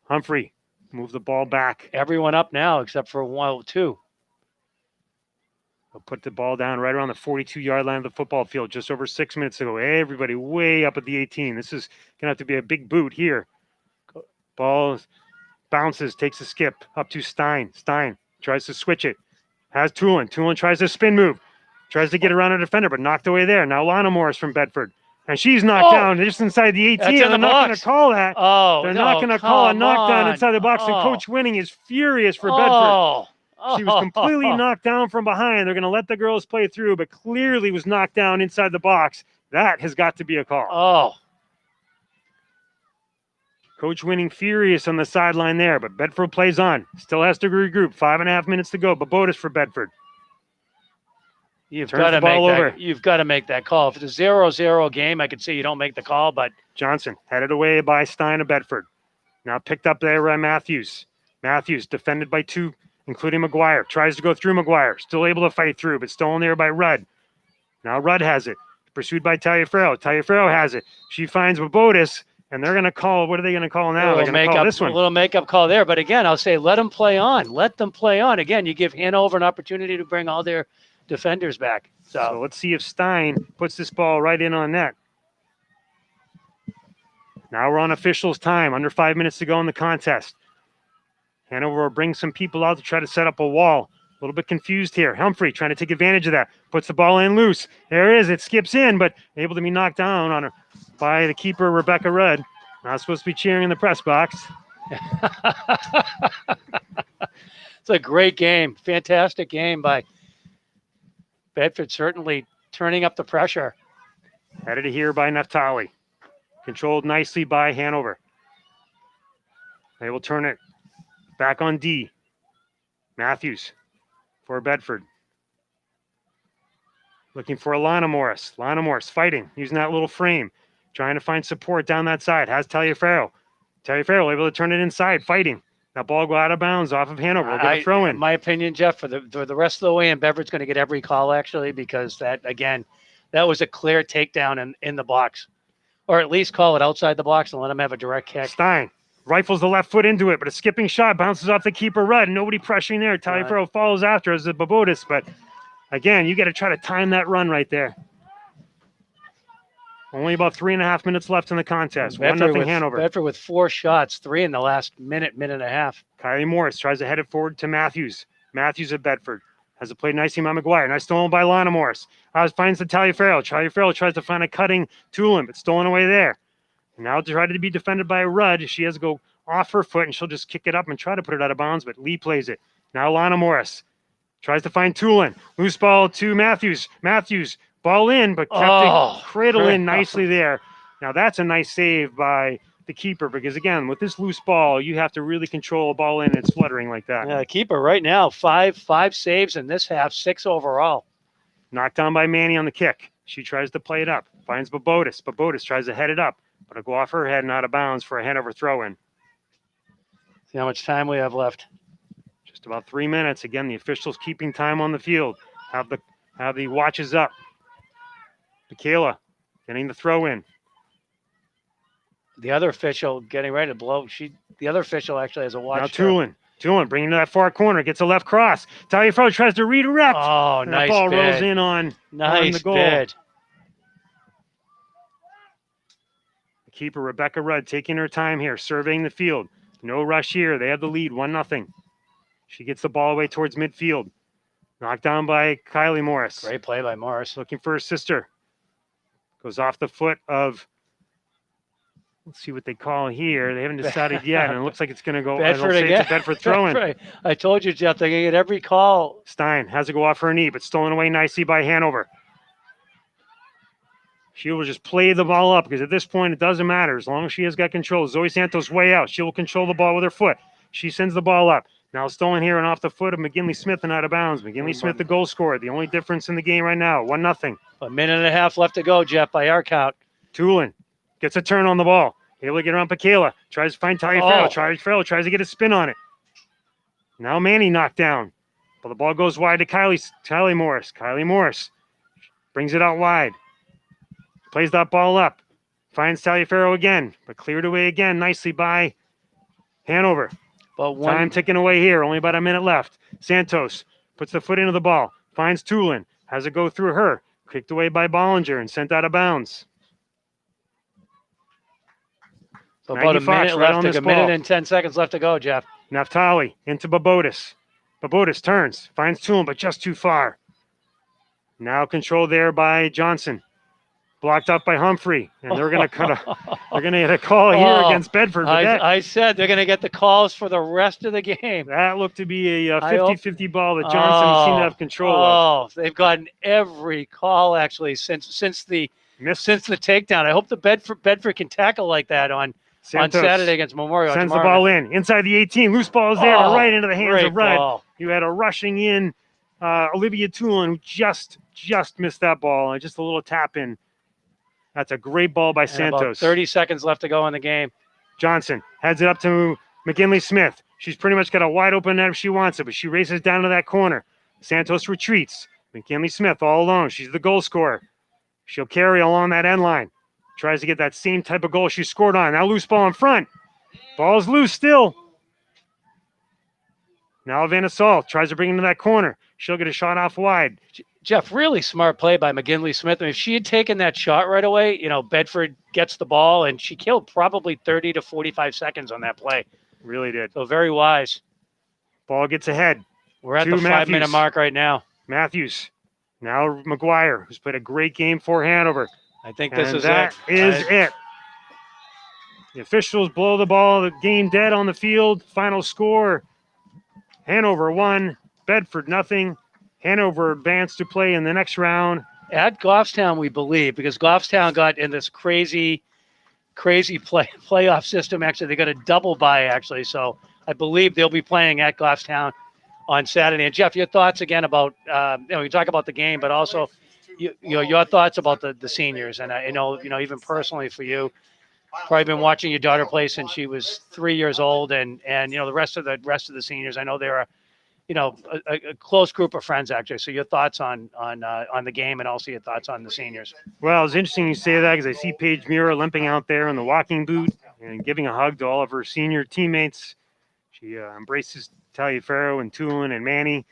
Humphrey move the ball back. Everyone up now except for 2. They'll put the ball down right around the 42-yard line of the football field just over 6 minutes ago. Everybody way up at the 18. This is going to have to be a big boot here. Ball bounces, takes a skip up to Stein. Stein tries to switch it. Has Tulin. Tulin tries to spin move. Tries to get around a defender, but knocked away there. Now Lana Morris from Bedford. And she's knocked down just inside the 18. That's in They're the not going box. to call that. Oh, They're no, not going to call a come knockdown on. inside the box. And Oh. Coach Winning is furious for Bedford. Oh. She was completely knocked down from behind. They're going to let the girls play through, but clearly was knocked down inside the box. That has got to be a call. Oh. Coach Winning furious on the sideline there, but Bedford plays on. Still has to regroup. 5.5 minutes to go. Babotis for Bedford. You've Turns got to the ball make over. that. You've got to make that call. If it's a 0-0 game, I could see you don't make the call, but Johnson headed away by Stein of Bedford. Now picked up there by Matthews. Matthews defended by two, including McGuire. Tries to go through McGuire. Still able to fight through, but stolen there by Rudd. Now Rudd has it. Pursued by Taliaferro. Taliaferro has it. She finds Babotis, and they're going to call. What are they going to call now? They're going to call this one. A little makeup call there. But again, I'll say let them play on. Let them play on. Again, you give Hanover an opportunity to bring all their defenders back. So let's see if Stein puts this ball right in on net. Now we're on officials' time. Under 5 minutes to go in the contest. Hanover will bring some people out to try to set up a wall. A little bit confused here. Humphrey trying to take advantage of that. Puts the ball in loose. There it is. It skips in, but able to be knocked down on her by the keeper, Rebecca Rudd. Not supposed to be cheering in the press box. It's a great game. Fantastic game by Bedford, certainly turning up the pressure. Headed here by Naftali. Controlled nicely by Hanover. They will turn it back on D. Matthews for Bedford. Looking for Lana Morris. Lana Morris fighting, using that little frame. Trying to find support down that side. Has Taliaferro. Taliaferro able to turn it inside, fighting. That ball go out of bounds off of Hanover. We'll get a throw in. My opinion, Jeff, for the rest of the way, and Bedford's going to get every call, actually, because that, again, that was a clear takedown in the box. Or at least call it outside the box and let them have a direct kick. Stein rifles the left foot into it, but a skipping shot bounces off the keeper, Rudd. Nobody pressuring there. Taliaferro follows after as the Babotis, but again, you got to try to time that run right there. Only about 3.5 minutes left in the contest. 1-0 Hanover. Bedford with 4 shots, 3 in the last minute and a half. Kylie Morris tries to head it forward to Matthews. Matthews at Bedford. Has it played nicely by McGuire. Nice stolen by Lana Morris. Finds the Taliaferro. Taliaferro tries to find a cutting Tulin, but stolen away there. And now tried to be defended by Rudd. She has to go off her foot, and she'll just kick it up and try to put it out of bounds, but Lee plays it. Now Lana Morris tries to find Tulin. Loose ball to Matthews. Matthews, ball in, but kept it cradle in nicely there. Now that's a nice save by the keeper, because again, with this loose ball, you have to really control a ball in. It's fluttering like that. Yeah, keeper right now, five saves in this half, 6 overall. Knocked down by Manny on the kick. She tries to play it up. Finds Babotis. Babotis tries to head it up, but it'll go off her head and out of bounds for a Hanover throw-in. See how much time we have left. Just about 3 minutes. Again, the officials keeping time on the field. Have the watches up. Michaela getting the throw-in. The other official getting ready to blow. The other official actually has a watch. Now Tulin bringing to that far corner. Gets a left cross. Taliaferro tries to redirect. Oh, and nice the ball bid. rolls in on the goal. Bid. The keeper, Rebecca Rudd, taking her time here, surveying the field. No rush here. They have the lead, 1-0. She gets the ball away towards midfield. Knocked down by Kylie Morris. Great play by Morris. Looking for her sister. Goes off the foot of, let's see what they call here. They haven't decided yet, and it looks like it's going to go. Bedford again. It's a Bedford throw-in. Right. I told you, Jeff, they're going to get every call. Stein has to go off her knee, but stolen away nicely by Hanover. She will just play the ball up, because at this point, it doesn't matter. As long as she has got control. Zoe Santos way out. She will control the ball with her foot. She sends the ball up. Now stolen here and off the foot of McGinley Smith and out of bounds. McGinley Smith, the goal scorer. The only difference in the game right now, 1-0. A minute and a half left to go, Jeff, by our count. Tulin gets a turn on the ball. Able to get around Michaela. Tries to find Taliaferro. Taliaferro tries to get a spin on it. Now Manny knocked down. But the ball goes wide to Kylie Morris. Kylie Morris brings it out wide. Plays that ball up. Finds Taliaferro again, but cleared away again nicely by Hanover. But Time ticking away here. Only about a minute left. Santos puts the foot into the ball. finds Tulin, has it go through her, kicked away by Bollinger and sent out of bounds. So Maggie about a Fox minute right left, on like this a minute ball. and 10 seconds left to go, Jeff. Naftali into Babotis. Babotis turns, finds Tulin, but just too far. Now controlled there by Johnson. Blocked up by Humphrey, and they're going to get a call here against Bedford. But I said they're going to get the calls for the rest of the game. That looked to be a 50-50 ball that Johnson seemed to have control of. They've gotten every call actually since the takedown. I hope the Bedford can tackle like that on Saturday against Memorial. Sends the ball in inside the 18. Loose ball is there, but right into the hands of Red. You had a rushing in Olivia Tulin, who just missed that ball, and just a little tap in. That's a great ball by Santos. About 30 seconds left to go in the game. Johnson heads it up to McKinley Smith. She's pretty much got a wide open net if she wants it, but she races down to that corner. Santos retreats. McKinley Smith all alone. She's the goal scorer. She'll carry along that end line. Tries to get that same type of goal she scored on. Now loose ball in front. Ball's loose still. Now Vanna Saul tries to bring it into that corner. She'll get a shot off wide. Jeff, really smart play by McGinley Smith. I mean, if she had taken that shot right away, Bedford gets the ball, and she killed probably 30 to 45 seconds on that play. Really did. So very wise. Ball gets ahead. We're at the 5-minute mark right now. Matthews. Now McGuire, who's played a great game for Hanover. I think this is it. It. The officials blow the ball. The game dead on the field. Final score, Hanover 1, Bedford 0. Hanover advanced to play in the next round. At Goffstown, we believe, because Goffstown got in this crazy playoff system. Actually, they got a double bye, actually. So I believe they'll be playing at Goffstown on Saturday. And Jeff, your thoughts again about, we talk about the game, but also your thoughts about the seniors. And I know, even personally for you, probably been watching your daughter play since she was 3 years old. And the rest of the seniors, I know they're a close group of friends, actually. So your thoughts on the game, and also your thoughts on the seniors. Well, it's interesting you say that, because I see Paige Muir limping out there in the walking boot and giving a hug to all of her senior teammates. She embraces Taliaferro and Tulin and Manny.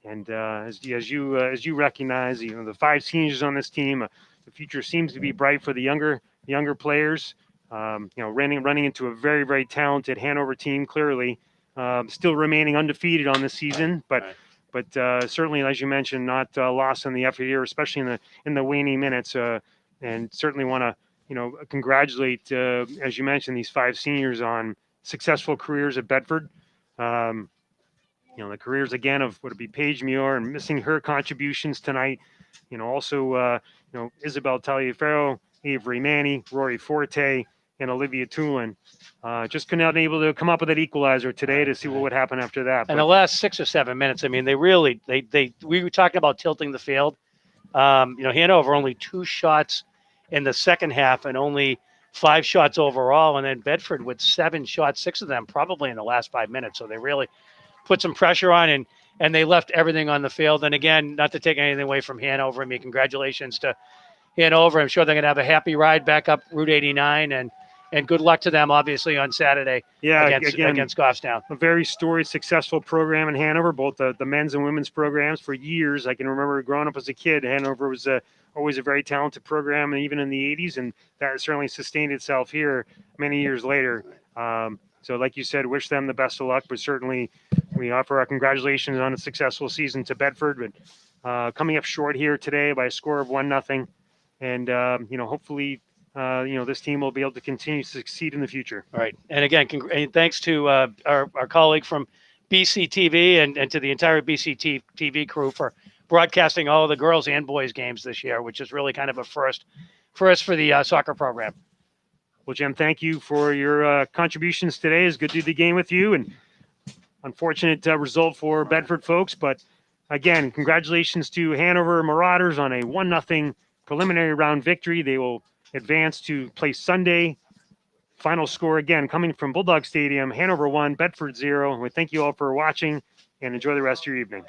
And as you recognize, the 5 seniors on this team, the future seems to be bright for the younger players. Running into a very, very talented Hanover team, clearly. Still remaining undefeated on this season, but certainly, as you mentioned, not lost in the effort here, especially in the waning minutes. And certainly want to congratulate, as you mentioned, these 5 seniors on successful careers at Bedford. The careers again of would it be Paige Muir, and missing her contributions tonight. Also Isabel Taliaferro, Avery Manny, Rory Forte, and Olivia Tulin. Just could not able to come up with that equalizer today to see what would happen after that. And the last 6 or 7 minutes, I mean, we were talking about tilting the field. Hanover only 2 shots in the second half and only 5 shots overall. And then Bedford with 7 shots, 6 of them probably in the last 5 minutes. So they really put some pressure on, and they left everything on the field. And again, not to take anything away from Hanover. I mean, congratulations to Hanover. I'm sure they're going to have a happy ride back up Route 89, and good luck to them, obviously, on Saturday against Goffstown. A very storied, successful program in Hanover, both the men's and women's programs for years. I can remember growing up as a kid, Hanover was always a very talented program, and even in the 80s, and that certainly sustained itself here many years later. So like you said, wish them the best of luck, but certainly we offer our congratulations on a successful season to Bedford, but coming up short here today by a score of 1-0. And, hopefully, this team will be able to continue to succeed in the future. All right. And again, thanks to our colleague from BC TV and to the entire BC TV crew for broadcasting all of the girls and boys games this year, which is really kind of a first for the soccer program. Well, Jim, thank you for your contributions today. It's good to do the game with you, and unfortunate result for Bedford folks. But again, congratulations to Hanover Marauders on a 1-0 preliminary round victory. They will advance to play Sunday. Final score again coming from Bulldog Stadium, Hanover 1, Bedford 0. We thank you all for watching, and enjoy the rest of your evening.